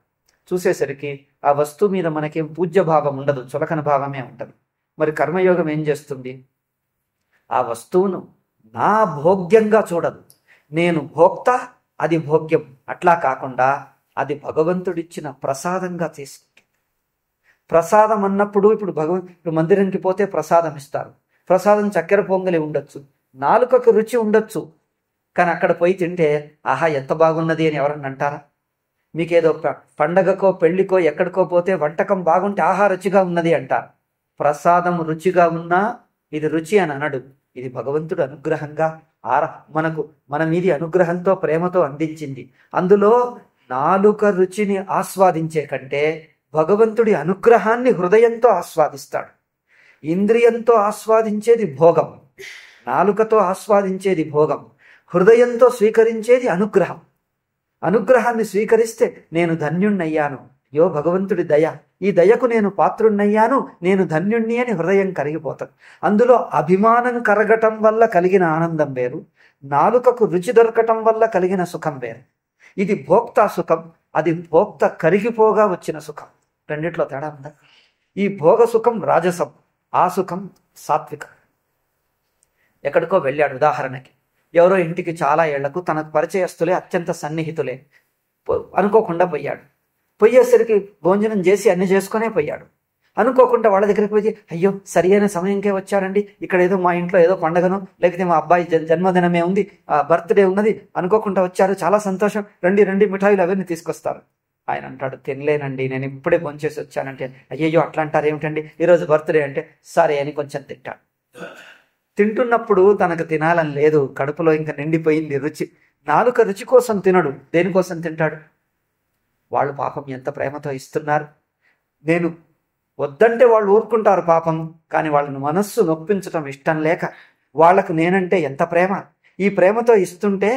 చూసేసరికి ఆ వస్తువు మీద మనకేం పూజ్య భావం ఉండదు, చులకన భావమే ఉంటుంది. మరి కర్మయోగం ఏం చేస్తుంది? ఆ వస్తువును నా భోగ్యంగా చూడదు. నేను భోక్త, అది భోగ్యం. అట్లా కాకుండా అది భగవంతుడిచ్చిన ప్రసాదంగా తీసుకుంటుంది. ప్రసాదం అన్నప్పుడు ఇప్పుడు మందిరానికి పోతే ప్రసాదం ఇస్తారు. ప్రసాదం చక్కెర పొంగలి ఉండొచ్చు, నాలుకకు రుచి ఉండొచ్చు, కానీ అక్కడ పోయి తింటే ఆహా ఎంత బాగున్నది అని ఎవరన్నా అంటారా? మీకేదో పండగకో, పెళ్లికో, ఎక్కడికో పోతే వంటకం బాగుంటే ఆహా రుచిగా ఉన్నది అంటారు. ప్రసాదం రుచిగా ఉన్నా ఇది రుచి అని అనడు. ఇది భగవంతుడు అనుగ్రహంగా మన మీది అనుగ్రహంతో, ప్రేమతో అందించింది. అందులో నాలుక రుచిని ఆస్వాదించే కంటే భగవంతుడి అనుగ్రహాన్ని హృదయంతో ఆస్వాదిస్తాడు. ఇంద్రియంతో ఆస్వాదించేది భోగం, నాలుకతో ఆస్వాదించేది భోగం, హృదయంతో స్వీకరించేది అనుగ్రహం. అనుగ్రహాన్ని స్వీకరిస్తే నేను ధన్యుణ్ణయ్యాను, యో భగవంతుడి దయ, ఈ దయకు నేను పాత్రుణ్ణయ్యాను, నేను ధన్యుణ్ణి అని హృదయం కరిగిపోతాడు. అందులో అభిమానం కరగటం వల్ల కలిగిన ఆనందం వేరు, నాలుకకు రుచి దొరకటం వల్ల కలిగిన సుఖం వేరు. ఇది భోక్త సుఖం, అది భోక్త కరిగిపోగా వచ్చిన సుఖం. రెండిట్లో తేడా ఉందా? ఈ భోగ సుఖం రాజసం, ఆ సుఖం సాత్వికం. ఎక్కడికో వెళ్ళాడు, ఉదాహరణకి ఎవరో ఇంటికి చాలా ఏళ్లకు తన పరిచయస్తులే, అత్యంత సన్నిహితులే, అనుకోకుండా పోయాడు. పోయేసరికి భోజనం చేసి అన్ని చేసుకునే పోయాడు. అనుకోకుండా వాళ్ళ దగ్గరికి పోయి, అయ్యో సరి అయిన సమయంకే వచ్చారండి, ఇక్కడ ఏదో మా ఇంట్లో ఏదో పండగను, లేకపోతే మా అబ్బాయి జన్మదినమే ఉంది, బర్త్డే ఉన్నది, అనుకోకుండా వచ్చారు, చాలా సంతోషం, రండి మిఠాయిలు అవన్నీ తీసుకొస్తారు. ఆయన అంటాడు, తినలేనండి, నేను ఇప్పుడే భోంచేసి వచ్చానంటే, అయ్యయ్యో అట్లా అంటారు ఏమిటండి, ఈరోజు బర్త్డే అంటే, సరే అని కొంచెం తింటాడు. తింటున్నప్పుడు తనకు తినాలని లేదు, కడుపులో ఇంకా నిండిపోయింది రుచి. నాలుక రుచి కోసం తినడు, దేనికోసం తింటాడు? వాళ్ళు పాపం ఎంత ప్రేమతో ఇస్తున్నారు, నేను వద్దంటే వాళ్ళు ఊరుకుంటారు పాపం, కానీ వాళ్ళని మనస్సు నొప్పించటం ఇష్టం లేక వాళ్లకు నేనంటే ఎంత ప్రేమ, ఈ ప్రేమతో ఇస్తుంటే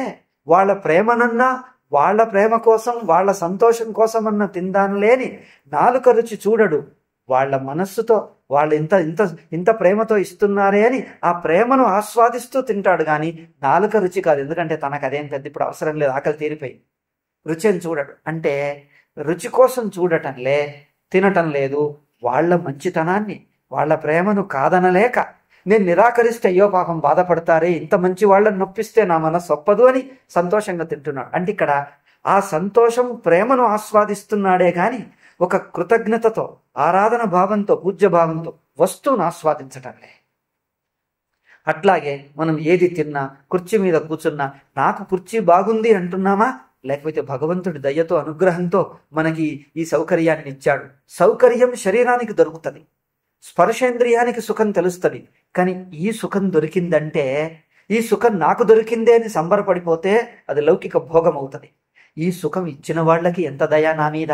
వాళ్ళ ప్రేమనన్నా, వాళ్ళ ప్రేమ కోసం, వాళ్ళ సంతోషం కోసం అన్న తిందాను లేని నాలుక రుచి చూడడు. వాళ్ళ మనస్సుతో వాళ్ళు ఇంత ప్రేమతో ఇస్తున్నారే అని ఆ ప్రేమను ఆస్వాదిస్తూ తింటాడు, కానీ నాలుక రుచి కాదు. ఎందుకంటే తనకు అదేం పెద్ద ఇప్పుడు అవసరం లేదు, ఆకలి తీరిపోయింది. రుచి అని చూడడు. అంటే రుచి కోసం చూడటంలే, తినటం లేదు. వాళ్ళ మంచితనాన్ని, వాళ్ళ ప్రేమను కాదనలేక నేను నిరాకరిస్తే అయ్యో పాపం బాధపడతారే, ఇంత మంచి వాళ్ళని నొప్పిస్తే నా మనసు ఒప్పదు అని సంతోషంగా తింటున్నాడు. అంటే ఇక్కడ ఆ సంతోషం, ప్రేమను ఆస్వాదిస్తున్నాడే కానీ ఒక కృతజ్ఞతతో, ఆరాధన భావంతో, పూజ్య భావంతో వస్తువును ఆస్వాదించటంలే. అట్లాగే మనం ఏది తిన్నా, కుర్చీ మీద కూర్చున్నా నాకు కుర్చీ బాగుంది అంటున్నామా, లేకపోతే భగవంతుడి దయతో, అనుగ్రహంతో మనకి ఈ సౌకర్యాన్ని ఇచ్చాడు. సౌకర్యం శరీరానికి దొరుకుతుంది, స్పర్శేంద్రియానికి సుఖం తెలుస్తుంది. కానీ ఈ సుఖం దొరికిందంటే, ఈ సుఖం నాకు దొరికిందే అని సంబరపడిపోతే అది లౌకిక భోగం అవుతుంది. ఈ సుఖం ఇచ్చిన వాళ్ళకి ఎంత దయ నా మీద,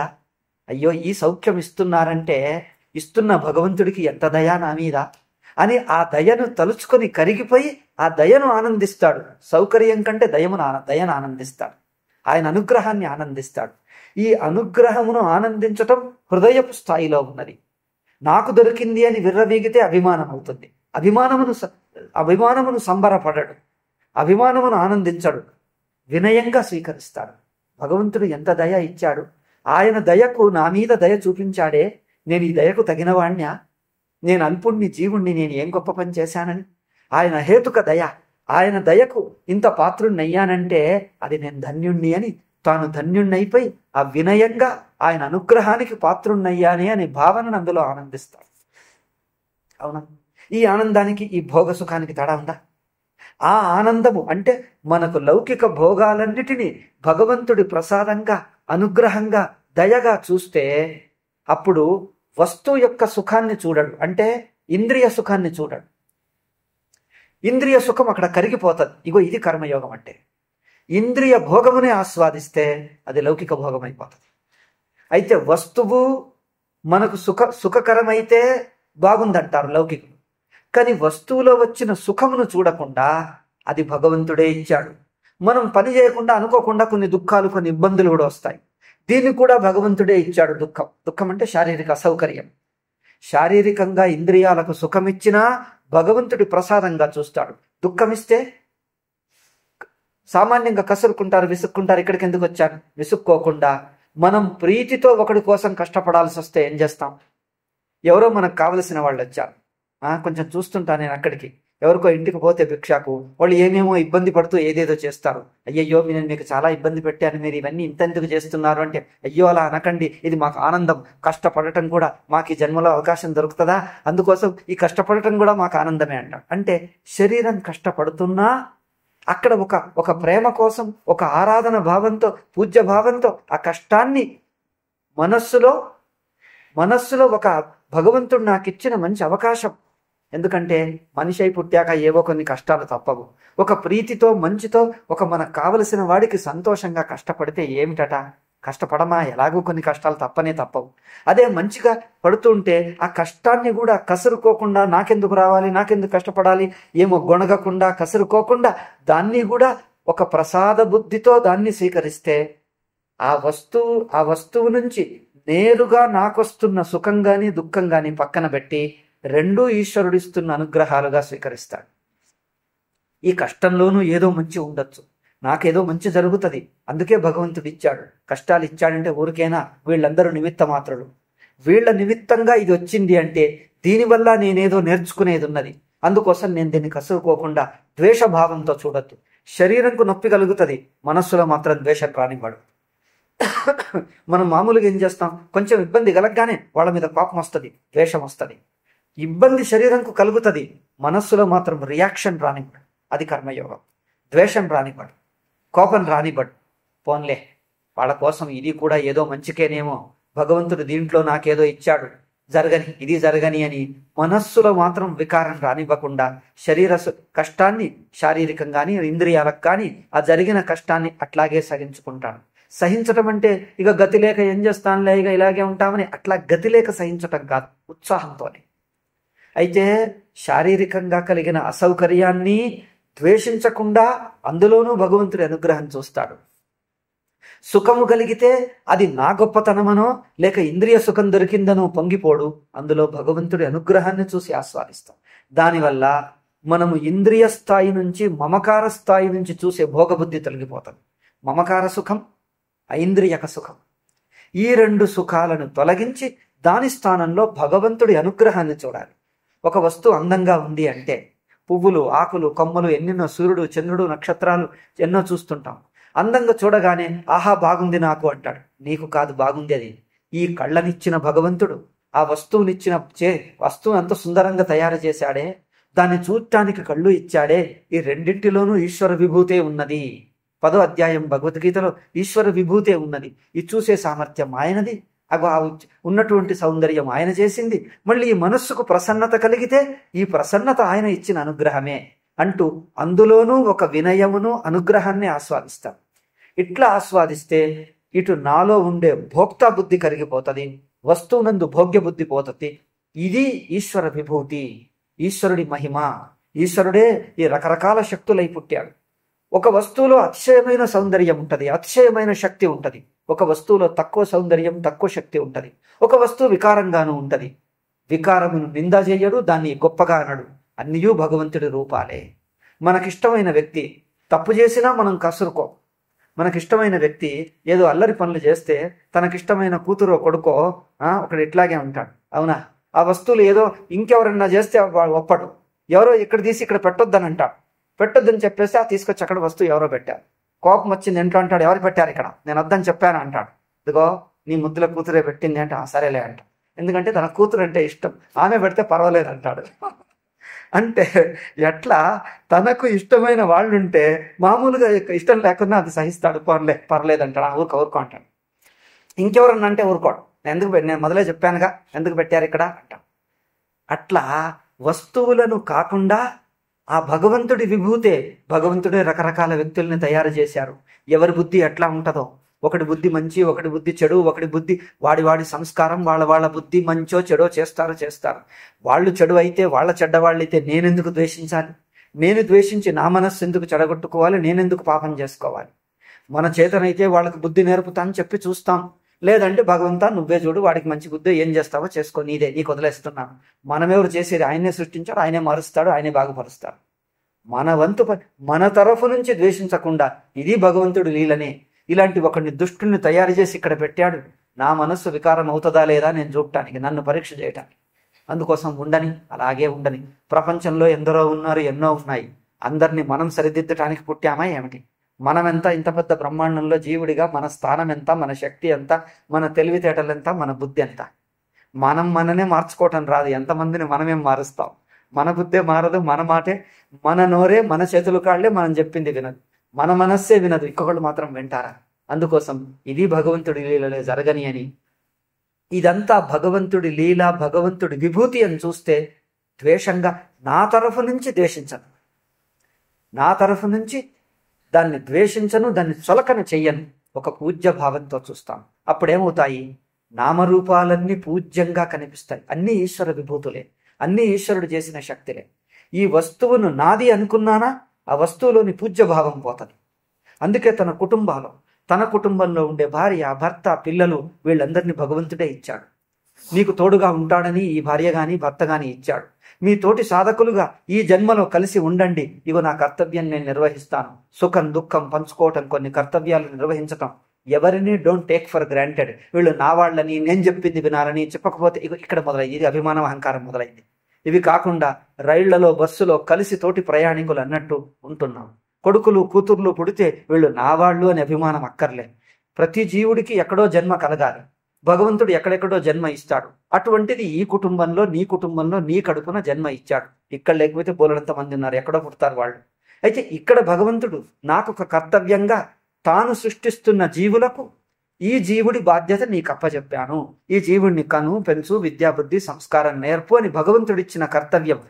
అయ్యో ఈ సౌఖ్యం ఇస్తున్నారంటే ఇస్తున్న భగవంతుడికి ఎంత దయ నా మీద అని ఆ దయను తలుచుకొని కరిగిపోయి ఆ దయను ఆనందిస్తాడు. సౌకర్యం కంటే దయను ఆనందిస్తాడు, ఆయన అనుగ్రహాన్ని ఆనందిస్తాడు. ఈ అనుగ్రహమును ఆనందించటం హృదయపు స్థాయిలో ఉన్నది. నాకు దొరికింది అని విర్రవీగితే అభిమానం అవుతుంది. అభిమానమును సంబరపడడు, అభిమానమును ఆనందించడు, వినయంగా స్వీకరిస్తాడు. భగవంతుడు ఎంత దయ ఇచ్చాడు, ఆయన దయకు నా మీద దయ చూపించాడే, నేను ఈ దయకు తగినవాణ్ణా, నేను అల్పుణ్ణి, జీవుణ్ణి, నేను ఏం గొప్ప పని చేశానని. ఆయన హేతుక దయ, ఆయన దయకు ఇంత పాత్రుణ్ణయ్యానంటే అది నేను ధన్యుణ్ణి అని తాను ధన్యుణ్ణైపోయి ఆ వినయంగా ఆయన అనుగ్రహానికి పాత్రుణ్ణయ్యానే అనే భావనను అందులో ఆనందిస్తాడు. అవునా? ఈ ఆనందానికి ఈ భోగ సుఖానికి తేడా ఉందా? ఆ ఆనందము అంటే మనకు లౌకిక భోగాలన్నిటినీ భగవంతుడి ప్రసాదంగా, అనుగ్రహంగా, దయగా చూస్తే అప్పుడు వస్తువు యొక్క సుఖాన్ని చూడడు, అంటే ఇంద్రియ సుఖాన్ని చూడడు. ఇంద్రియ సుఖం అక్కడ కరిగిపోతుంది. ఇగో ఇది కర్మయోగం అంటే. ఇంద్రియ భోగమునే ఆస్వాదిస్తే అది లౌకిక భోగం అయిపోతుంది. అయితే వస్తువు మనకు సుఖకరమైతే బాగుందంటారు లౌకికులు. కానీ వస్తువులో వచ్చిన సుఖమును చూడకుండా అది భగవంతుడే ఇచ్చాడు. మనం పని చేయకుండా అనుకోకుండా కొన్ని దుఃఖాలు, కొన్ని ఇబ్బందులు కూడా వస్తాయి. దీన్ని కూడా భగవంతుడే ఇచ్చాడు. దుఃఖం అంటే శారీరక అసౌకర్యం. శారీరకంగా ఇంద్రియాలకు సుఖమిచ్చినా భగవంతుడి ప్రసాదంగా చూస్తాడు. దుఃఖమిస్తే సామాన్యంగా కసురుకుంటారు, విసుక్కుంటారు. ఇక్కడికి ఎందుకు వచ్చాను విసుక్కోకుండా మనం ప్రీతితో ఒకడి కోసం కష్టపడాల్సి వస్తే ఏం చేస్తాం? ఎవరో మనకు కావలసిన వాళ్ళు వచ్చారు, కొంచెం చూస్తుంటా నేను అక్కడికి, ఎవరికో ఇంటికి పోతే భిక్షకు వాళ్ళు ఏమేమో ఇబ్బంది పడుతూ ఏదేదో చేస్తారు. అయ్యయ్యో నేను మీకు చాలా ఇబ్బంది పెట్టాను, మీరు ఇవన్నీ ఇంతెందుకు చేస్తున్నారు అంటే, అయ్యో అలా అనకండి, ఇది మాకు ఆనందం. కష్టపడటం కూడా మాకు ఈ జన్మలో అవకాశం దొరుకుతుందా, అందుకోసం ఈ కష్టపడటం కూడా మాకు ఆనందమే అంటాం. అంటే శరీరం కష్టపడుతున్నా అక్కడ ఒక ప్రేమ కోసం, ఒక ఆరాధన భావంతో, పూజ్య భావంతో ఆ కష్టాన్ని మనస్సులో ఒక భగవంతుడు నాకు ఇచ్చిన మంచి అవకాశం. ఎందుకంటే మనిషి అయి పుట్టాక ఏవో కొన్ని కష్టాలు తప్పవు. ఒక ప్రీతితో, మంచితో, మనకు కావలసిన వాడికి సంతోషంగా కష్టపడితే ఏమిటట, కష్టపడమా, ఎలాగో కొన్ని కష్టాలు తప్పవు. అదే మంచిగా పడుతుంటే ఆ కష్టాన్ని కూడా కసురుకోకుండా, నాకెందుకు రావాలి, నాకెందుకు కష్టపడాలి, ఏమో గొణగకుండా, కసురుకోకుండా దాన్ని కూడా ఒక ప్రసాద బుద్ధితో దాన్ని స్వీకరిస్తే ఆ వస్తువు నుంచి నేరుగా నాకొస్తున్న సుఖం గాని, దుఃఖం గాని పక్కన పెట్టి రెండూ ఈశ్వరుడిస్తున్న అనుగ్రహాలుగా స్వీకరిస్తాడు. ఈ కష్టంలోనూ ఏదో మంచి ఉండొచ్చు, నాకేదో మంచి జరుగుతుంది, అందుకే భగవంతుడు ఇచ్చాడు. కష్టాలు ఇచ్చాడంటే ఊరికేనా? వీళ్ళందరూ నిమిత్త మాత్రులు. వీళ్ళ నిమిత్తంగా ఇది వచ్చింది అంటే దీనివల్ల నేనేదో నేర్చుకునేది ఉన్నది. అందుకోసం నేను దీన్ని కసురుకోకుండా ద్వేషభావంతో చూడొద్దు. శరీరంకు నొప్పి కలుగుతుంది, మనస్సులో మాత్రం ద్వేషం రానివ్వడు. మనం మామూలుగా ఏం చేస్తాం, కొంచెం ఇబ్బంది కలగగానే వాళ్ళ మీద కోపం వస్తుంది, ద్వేషం వస్తుంది. ఇబ్బంది శరీరంకు కలుగుతుంది, మనస్సులో మాత్రం రియాక్షన్ రానివ్వడు. అది కర్మయోగం. ద్వేషం రానివ్వడు, కోపం రానివ్వడు. పోన్లే వాళ్ళ కోసం ఇది కూడా ఏదో మంచికేనేమో, భగవంతుడు దీంట్లో నాకేదో ఇచ్చాడు, ఇది జరగని అని మనస్సులో మాత్రం వికారం రానివ్వకుండా శరీర కష్టాన్ని, శారీరకంగాని ఇంద్రియాలకు కానీ ఆ జరిగిన కష్టాన్ని అట్లాగే సహించుకుంటాను. సహించటం అంటే ఇక గతి లేక ఏం చేస్తానులే, ఇక ఇలాగే ఉంటామని అట్లా గతి లేక సహించటం కాదు, ఉత్సాహంతోనే. అయితే శారీరకంగా కలిగిన అసౌకర్యాన్ని ద్వేషించకుండా అందులోనూ భగవంతుడి అనుగ్రహం చూస్తాడు. సుఖము కలిగితే అది నా గొప్పతనమనో లేక ఇంద్రియ సుఖం దొరికిందనో పొంగిపోడు, అందులో భగవంతుడి అనుగ్రహాన్ని చూసి ఆస్వాదిస్తాం. దానివల్ల మనము ఇంద్రియ స్థాయి నుంచి మమకార స్థాయి నుంచి చూసే భోగబుద్ధి తొలగిపోతుంది. మమకార సుఖం, ఐంద్రియక సుఖం, ఈ రెండు సుఖాలను తొలగించి దాని స్థానంలో భగవంతుడి అనుగ్రహాన్ని చూడాలి. ఒక వస్తువు అందంగా ఉంది అంటే పువ్వులు, ఆకులు, కొమ్మలు, ఎన్నెన్నో, సూర్యుడు, చంద్రుడు, నక్షత్రాలు ఎన్నో చూస్తుంటాం. అందంగా చూడగానే ఆహా బాగుంది నాకు అంటాడు. నీకు కాదు బాగుంది అది, ఈ కళ్ళనిచ్చిన భగవంతుడు, ఆ వస్తువునిచ్చిన వస్తువు అంత సుందరంగా తయారు చేశాడే, దాన్ని చూడటానికి కళ్ళు ఇచ్చాడే, ఈ రెండింటిలోనూ ఈశ్వర విభూతే ఉన్నది. 10వ అధ్యాయం భగవద్గీతలో ఈశ్వర విభూతే ఉన్నది. ఇది చూసే సామర్థ్యం ఆయనది. అగో ఆ ఉన్నటువంటి సౌందర్యం ఆయన చేసింది. మళ్ళీ ఈ మనస్సుకు ప్రసన్నత కలిగితే ఈ ప్రసన్నత ఆయన ఇచ్చిన అనుగ్రహమే అంటూ అందులోనూ ఒక వినయమును అనుగ్రహాన్ని ఆస్వాదిస్తాం. ఇట్లా ఆస్వాదిస్తే ఇటు నాలో ఉండే భోక్తా బుద్ధి కరిగిపోతుంది, వస్తువునందు భోగ్య బుద్ధి పోతుంది. ఇది ఈశ్వర విభూతి, ఈశ్వరుడి మహిమ. ఈశ్వరుడే ఈ రకరకాల శక్తులై పుట్టాడు. ఒక వస్తువులో అతిశయమైన సౌందర్యం ఉంటుంది, అతిశయమైన శక్తి ఉంటుంది. ఒక వస్తువులో తక్కువ సౌందర్యం, తక్కువ శక్తి ఉంటుంది. ఒక వస్తువు వికారంగానూ ఉంటుంది. వికారమును నింద చేయడు, దాన్ని గొప్పగా అనడు. అన్నయూ భగవంతుడి రూపాలే. మనకిష్టమైన వ్యక్తి తప్పు చేసినా మనం కసురుకో. మనకిష్టమైన వ్యక్తి ఏదో అల్లరి పనులు చేస్తే తనకిష్టమైన కూతురో కొడుకో ఒకడు ఇట్లాగే ఉంటాడు, అవునా? ఆ వస్తువులు ఏదో ఇంకెవరన్నా చేస్తే ఒప్పడు. ఎవరో ఇక్కడ తీసి ఇక్కడ పెట్టొద్దని అంటాడు. పెట్టొద్దని చెప్పేస్తే ఆ తీసుకొచ్చి అక్కడ వస్తువు ఎవరో పెట్టారు. కోపం వచ్చింది ఇంట్లో అంటాడు, ఎవరు పెట్టారు ఇక్కడ, నేను వద్దని చెప్పాను అంటాడు. ఇదిగో నీ ముద్దుల కూతురే పెట్టింది అంటే సరేలే అంట. ఎందుకంటే తన కూతురు అంటే ఇష్టం, ఆమె పెడితే పర్వాలేదు అంటాడు. అంటే ఎట్లా తనకు ఇష్టమైన వాళ్ళు ఉంటే మామూలుగా ఇష్టం లేకున్నా అది సహిస్తాడు, పర్లేదు అంటాడు, ఊరుకో అంటాడు. ఇంకెవరన్నా అంటే ఊరుకోడు. నేను మొదలే చెప్పానుగా ఎందుకు పెట్టారు ఇక్కడ అంటాడు. అట్లా వస్తువులను కాకుండా ఆ భగవంతుడి విభూతే. భగవంతుడే రకరకాల వ్యక్తుల్ని తయారు చేశారు. ఎవరి బుద్ధి ఎట్లా ఉంటుందో, ఒకటి బుద్ధి మంచి, ఒకటి బుద్ధి చెడు, ఒకటి బుద్ధి వాడి సంస్కారం, వాళ్ళ బుద్ధి మంచో చెడో చేస్తారు. వాళ్ళు చెడు అయితే, వాళ్ళ చెడ్డవాళ్ళు అయితే నేనెందుకు ద్వేషించాలి? నేను ద్వేషించి నా మనస్సు ఎందుకు చెడగొట్టుకోవాలి? నేనెందుకు పాపం చేసుకోవాలి? మన చేతనైతే వాళ్ళకి బుద్ధి నేర్పుతా అని చెప్పి చూస్తాం. లేదంటే భగవంతా నువ్వే చూడు, వాడికి మంచి బుద్ధి, ఏం చేస్తావో చేసుకో, నీకు వదిలేస్తున్నాను. మనమెవరు చేసేది? ఆయనే సృష్టించాడు, ఆయనే మారుస్తాడు, ఆయనే బాగుపరుస్తాడు. మన వంతు మన తరఫు నుంచి ద్వేషించకుండా ఇది భగవంతుడు లీలనే. ఇలాంటి ఒకడిని దుష్టుల్ని తయారు చేసి ఇక్కడ పెట్టాడు. నా మనస్సు వికారం అవుతుందా లేదా నేను చూడటానికి, నన్ను పరీక్ష చేయటానికి. అందుకోసం అలాగే ఉండని. ప్రపంచంలో ఎందరో ఉన్నారు, ఎన్నో ఉన్నాయి. అందరినీ మనం సరిదిద్దటానికి పుట్టామా ఏమిటి? మనమెంత ఇంత పెద్ద బ్రహ్మాండంలో జీవుడిగా మన స్థానం ఎంత, మన శక్తి ఎంత, మన తెలివితేటలు ఎంత, మన బుద్ధి ఎంత? మననే మార్చుకోవటం రాదు, ఎంతమందిని మనమేం మారుస్తాం? మన బుద్ధే మారదు, మన మాటే, మన నోరే, మన చేతులు కాళ్లే మనం చెప్పింది వినదు, మన మనస్సే వినదు, ఇంకొకళ్ళు మాత్రం వింటారా? అందుకోసం ఇది భగవంతుడి లీలలో జరగని అని. ఇదంతా భగవంతుడి లీల, భగవంతుడి విభూతి అని చూస్తే ద్వేషంగా నా తరఫు నుంచి ద్వేషించను, నా తరఫు నుంచి దాన్ని ద్వేషించను, దాన్ని చులకన చెయ్యను. ఒక పూజ్య భావంతో చూస్తాం. అప్పుడేమవుతాయి? నామరూపాలన్నీ పూజ్యంగా కనిపిస్తాయి. అన్నీ ఈశ్వర విభూతులే, అన్నీ ఈశ్వరుడు చేసిన శక్తులే. ఈ వస్తువును నాది అనుకున్నానా ఆ వస్తువులోని పూజ్యభావం పోతుంది. అందుకే తన కుటుంబంలో ఉండే భార్య, భర్త, పిల్లలు వీళ్ళందరినీ భగవంతుడే ఇచ్చాడు. నీకు తోడుగా ఉంటాడని ఈ భార్య గాని భర్త గాని ఇచ్చాడు. మీ తోటి సాధకులుగా ఈ జన్మలో కలిసి ఉండండి, ఇగో నా కర్తవ్యం నేను నిర్వహిస్తాను. సుఖం దుఃఖం పంచుకోవటం, కొన్ని కర్తవ్యాలు నిర్వహించటం. ఎవరిని డోంట్ టేక్ ఫర్ గ్రాంటెడ్. వీళ్ళు నా వాళ్ళని, నేను చెప్పింది వినాలని చెప్పకపోతే ఇక్కడ మొదలైంది, ఇది అభిమానం, అహంకారం మొదలైంది. ఇవి కాకుండా రైళ్లలో, బస్సులో కలిసి తోటి ప్రయాణికులు అన్నట్టు ఉంటున్నాం. కొడుకులు కూతుర్లు పుడితే వీళ్ళు నా వాళ్ళు అని అభిమానం అక్కర్లే. ప్రతి జీవుడికి ఎక్కడో జన్మ కలగాలి. భగవంతుడు ఎక్కడెక్కడో జన్మ ఇస్తాడు. అటువంటిది ఈ కుటుంబంలో, నీ కుటుంబంలో, నీ కడుపున జన్మ ఇచ్చాడు. ఇక్కడ లేకపోతే బోలెడంత మంది ఉన్నారు, ఎక్కడో పుడతారు వాళ్ళు. అయితే ఇక్కడ భగవంతుడు నాకు ఒక కర్తవ్యంగా తాను సృష్టిస్తున్న జీవులకు ఈ జీవుడి బాధ్యత నీకు అప్పచెప్పాను. ఈ జీవుడిని కను, పెంచు, విద్యాబుద్ధి, సంస్కారం నేర్పు అని భగవంతుడిచ్చిన కర్తవ్యం.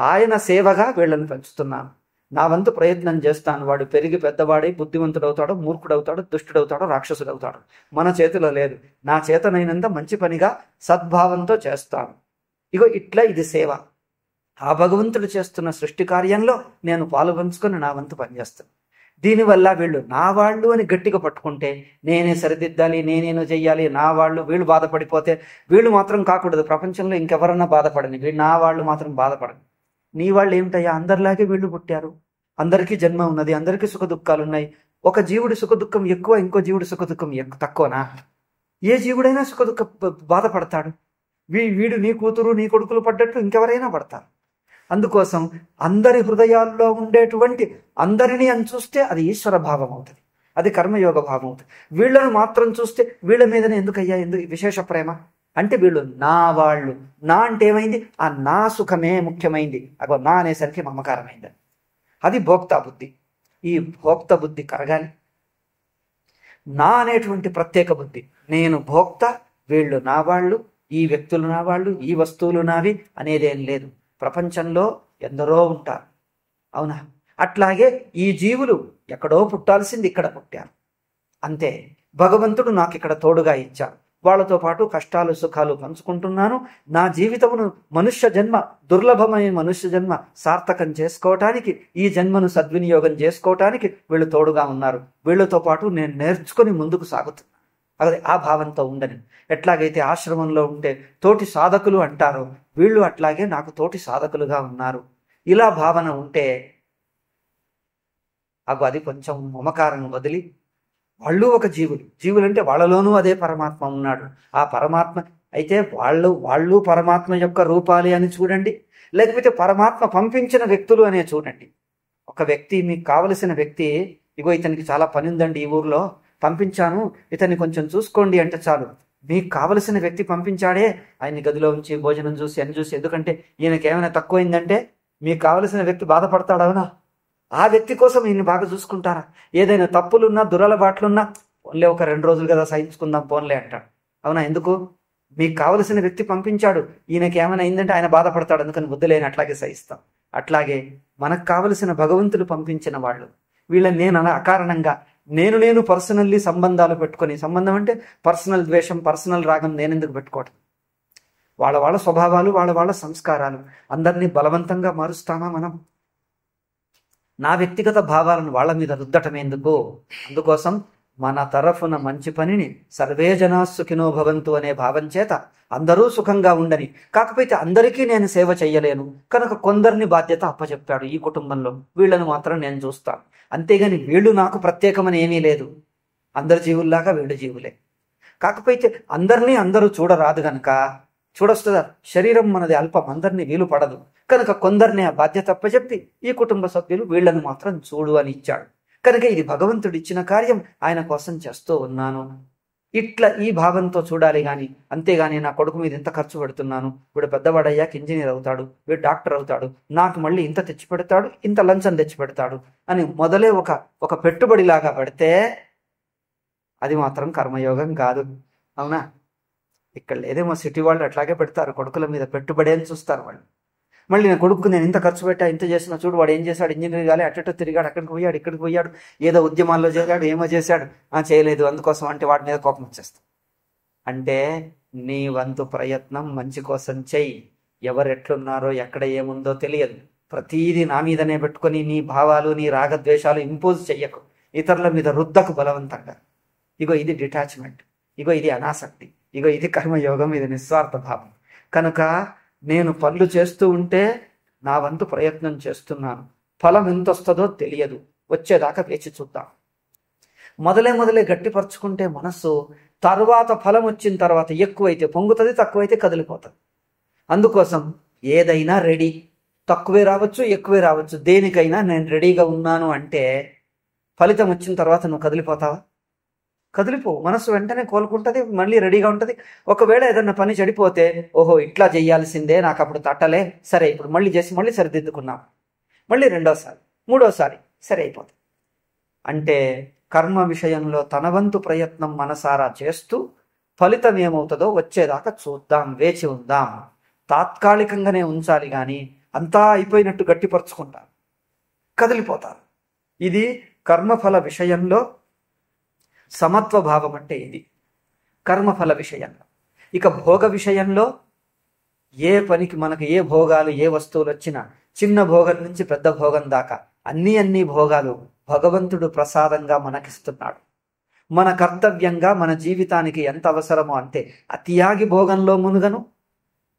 ఆయన సేవగా వీళ్ళని పెంచుతున్నాను. నా వంతు ప్రయత్నం చేస్తాను. వాడు పెరిగి పెద్దవాడై బుద్ధివంతుడవుతాడో, మూర్ఖుడవుతాడో, దుష్టుడవుతాడో, రాక్షసుడవుతాడు, మన చేతిలో లేదు. నా చేతనైనంత మంచి పనిగా సద్భావంతో చేస్తాను. ఇది సేవ. ఆ భగవంతుడు చేస్తున్న సృష్టి కార్యంలో నేను పాలు పంచుకొని నా వంతు పనిచేస్తాను. దీనివల్ల వీళ్ళు నా వాళ్ళు అని గట్టిగా పట్టుకుంటే నేనే సరిదిద్దాలి, నేనేను చెయ్యాలి, నా వాళ్ళు, వీళ్ళు బాధపడిపోతే వీళ్ళు మాత్రం కాకూడదు. ప్రపంచంలో ఇంకెవరన్నా బాధపడని, వీళ్ళు నా వాళ్ళు మాత్రం బాధపడని. నీ వాళ్ళు ఏమిటయ్యా, అందరిలాగే వీళ్ళు పుట్టారు, అందరికీ జన్మ ఉన్నది, అందరికీ సుఖ దుఃఖాలు ఉన్నాయి. ఒక జీవుడి సుఖ దుఃఖం ఎక్కువ, ఇంకో జీవుడి సుఖ దుఃఖం తక్కువనా? ఏ జీవుడైనా సుఖ దుఃఖ బాధపడతాడు. వీడు నీ కూతురు, నీ కొడుకులు పడ్డట్టు ఇంకెవరైనా పడతారు. అందుకోసం అందరి హృదయాల్లో ఉండేటువంటి అందరినీ అని చూస్తే అది ఈశ్వర భావం అవుతుంది. అది కర్మయోగ భావం అవుతుంది. వీళ్ళను మాత్రం చూస్తే వీళ్ళ మీదనే ఎందుకయ్యా ఎందుకు విశేష ప్రేమ అంటే వీళ్ళు నా వాళ్ళు. నా అంటే ఏమైంది? ఆ నా సుఖమే ముఖ్యమైంది. అగో నా అనేసరికి మమకారమైంది. అది భోక్తా బుద్ధి. ఈ భోక్త బుద్ధి కరగాలి. నా అనేటువంటి ప్రత్యేక బుద్ధి, నేను భోక్త, వీళ్ళు నా వాళ్ళు, ఈ వ్యక్తులు నా వాళ్ళు, ఈ వస్తువులు నావి అనేదేం లేదు. ప్రపంచంలో ఎందరో ఉంటారు, అవునా? అట్లాగే ఈ జీవులు ఎక్కడో పుట్టాల్సింది ఇక్కడ పుట్టారు, అంతే. భగవంతుడు నాకు ఇక్కడ తోడుగా ఇచ్చారు, వాళ్ళతో పాటు కష్టాలు సుఖాలు పంచుకుంటున్నాను. నా జీవితమును మనుష్య జన్మ, దుర్లభమైన మనుష్య జన్మ సార్థకం చేసుకోవటానికి, ఈ జన్మను సద్వినియోగం చేసుకోవటానికి వీళ్ళు తోడుగా ఉన్నారు. వీళ్ళతో పాటు నేను నేర్చుకుని ముందుకు సాగుతున్నాను. అదే ఆ భావంతో ఉండని. ఎట్లాగైతే ఆశ్రమంలో ఉంటే తోటి సాధకులు అంటారో, వీళ్ళు అట్లాగే నాకు తోటి సాధకులుగా ఉన్నారు. ఇలా భావన ఉంటే అది కొంచెం మమకారం వదిలి, వాళ్ళు ఒక జీవులు అంటే వాళ్ళలోనూ అదే పరమాత్మ ఉన్నాడు. ఆ పరమాత్మ అయితే వాళ్ళు పరమాత్మ యొక్క రూపాలే అని చూడండి, లేకపోతే పరమాత్మ పంపించిన వ్యక్తులు అనే చూడండి. ఒక వ్యక్తి, మీకు కావలసిన వ్యక్తి, ఇగో ఇతనికి చాలా పని ఉందండి ఈ ఊర్లో, పంపించాను, ఇతన్ని కొంచెం చూసుకోండి అంటే చాలు. మీకు కావలసిన వ్యక్తి పంపించాడే, ఆయన్ని గదిలో ఉంచి భోజనం చూసి అని చూసి, ఎందుకంటే ఈయనకి ఏమైనా తక్కువైందంటే మీకు కావలసిన వ్యక్తి బాధపడతాడవునా? ఆ వ్యక్తి కోసం ఈయన్ని బాగా చూసుకుంటారా? ఏదైనా తప్పులున్నా దురలబాట్లున్నా పోన్లే, ఒక 2 రోజులు కదా సహించుకుందాం పోన్లే అంటాడు, అవునా? ఎందుకు? మీకు కావలసిన వ్యక్తి పంపించాడు, ఈయనకి ఏమైనా అయిందంటే ఆయన బాధపడతాడు, అందుకని బుద్ధులేని అట్లాగే సహిస్తాం. అట్లాగే మనకు కావలసిన భగవంతుడు పంపించిన వాళ్ళు, వీళ్ళని నేను అలా అకారణంగా నేను పర్సనల్లీ సంబంధాలు పెట్టుకొని, సంబంధం అంటే పర్సనల్ ద్వేషం, పర్సనల్ రాగం నేనెందుకు పెట్టుకోవటం? వాళ్ళ స్వభావాలు, వాళ్ళ సంస్కారాలు, అందరినీ బలవంతంగా మారుస్తామా మనం? నా వ్యక్తిగత భావాలను వాళ్ళ మీద రుద్దటం ఎందుకు? అందుకోసం మన తరఫున మంచి పనిని సర్వే జనా సుఖినో భవంతు అనే భావం చేత అందరూ సుఖంగా ఉండని. కాకపోతే అందరికీ నేను సేవ చెయ్యలేను కనుక కొందరిని బాధ్యత అప్పచెప్పాడు ఈ కుటుంబంలో, వీళ్ళను మాత్రం నేను చూస్తాను. అంతేగాని వీళ్ళు నాకు ప్రత్యేకమని ఏమీ లేదు, అందరి జీవుల్లాగా వీళ్ళు జీవులే. కాకపోతే అందరినీ అందరూ చూడరాదు గనక, చూడొస్తుందా? శరీరం మనది అల్పం, అందరినీ వీలు పడదు కనుక కొందరిని ఆ బాధ్యత అప్పచెప్పి ఈ కుటుంబ సభ్యులు వీళ్ళను మాత్రం చూడు అని ఇచ్చాడు. కనుక ఇది భగవంతుడు ఇచ్చిన కార్యం, ఆయన కోసం చేస్తూ ఉన్నాను. ఇట్లా ఈ భావంతో చూడాలి గాని, అంతేగాని నా కొడుకు మీద ఇంత ఖర్చు పెడుతున్నాను, వీడు పెద్దవాడయ్యాక ఇంజనీర్ అవుతాడు, వీడు డాక్టర్ అవుతాడు, నాకు మళ్ళీ ఇంత తెచ్చి పెడతాడు, ఇంత లంచం తెచ్చి పెడతాడు అని మొదలే ఒక పెట్టుబడిలాగా పెడితే అది మాత్రం కర్మయోగం కాదు, అవునా? ఇక్కడ లేదేమో సిటీ వాళ్ళు అట్లాగే పెడతారు, కొడుకుల మీద పెట్టుబడి అని చూస్తారు వాళ్ళు. మళ్ళీ నా కొడుకు నేను ఇంత ఖర్చు పెట్టా, ఇంత చేసినా చూడు వాడు ఏం చేశాడు, ఇంజనీర్ కాలే, అటు తిరిగాడు, అక్కడికి పోయాడు, ఇక్కడికి పోయాడు, ఏదో ఉద్యమాల్లో చేరాడు, ఏమో చేశాడు, చేయలేదు అందుకోసం అంటే వాడి మీద కోపం వచ్చేస్తాం. అంటే నీ వంతు ప్రయత్నం మంచి కోసం చెయ్యి. ఎవరెట్లున్నారో ఎక్కడ ఏముందో తెలియదు, ప్రతీది నా మీదనే పెట్టుకొని నీ భావాలు, నీ రాగద్వేషాలు ఇంపోజ్ చెయ్యకు, ఇతరుల మీద రుద్దకు బలవంతంగా. ఇగో ఇది డిటాచ్మెంట్, ఇగో ఇది అనాసక్తి, ఇగో ఇది కర్మయోగం, ఇది నిస్వార్థ భావం. కనుక నేను పనులు చేస్తూ ఉంటే నా వంతు ప్రయత్నం చేస్తున్నాను, ఫలం ఎంత వస్తుందో తెలియదు, వచ్చేదాకా వేచి చూద్దాం. మొదలే గట్టిపరుచుకుంటే మనస్సు తర్వాత ఫలం వచ్చిన తర్వాత ఎక్కువైతే పొంగుతుంది, తక్కువైతే కదిలిపోతుంది. అందుకోసం ఏదైనా రెడీ, తక్కువే రావచ్చు ఎక్కువే రావచ్చు, దేనికైనా నేను రెడీగా ఉన్నాను అంటే ఫలితం వచ్చిన తర్వాత నువ్వు కదిలిపోతావా? కదిలిపో. మనసు వెంటనే కోలుకుంటుంది, మళ్ళీ రెడీగా ఉంటుంది. ఒకవేళ ఏదన్నా పని చెడిపోతే, ఓహో ఇట్లా చేయాల్సిందే, నాకు అప్పుడు తట్టలే, సరే ఇప్పుడు మళ్ళీ చేసి మళ్ళీ సరిదిద్దుకున్నాం, మళ్ళీ రెండోసారి మూడోసారి సరే అయిపోతుంది. అంటే కర్మ విషయంలో తన వంతు ప్రయత్నం మనసారా చేస్తూ ఫలితం ఏమవుతుందో వచ్చేదాకా చూద్దాం, వేచి ఉందాం. తాత్కాలికంగానే ఉంచాలి కానీ అంతా అయిపోయినట్టు గట్టిపరుచుకుంటారు, కదిలిపోతారు. ఇది కర్మఫల విషయంలో సమత్వ భావం అంటే ఇది కర్మఫల విషయంలో. ఇక భోగ విషయంలో ఏ పనికి మనకు ఏ భోగాలు, ఏ వస్తువులు వచ్చినా, చిన్న భోగం నుంచి పెద్ద భోగం దాకా అన్ని భోగాలు భగవంతుడు ప్రసాదంగా మనకిస్తున్నాడు. మన కర్తవ్యంగా మన జీవితానికి ఎంత అవసరమో అంతే. అతియాగి భోగంలో మునుగను,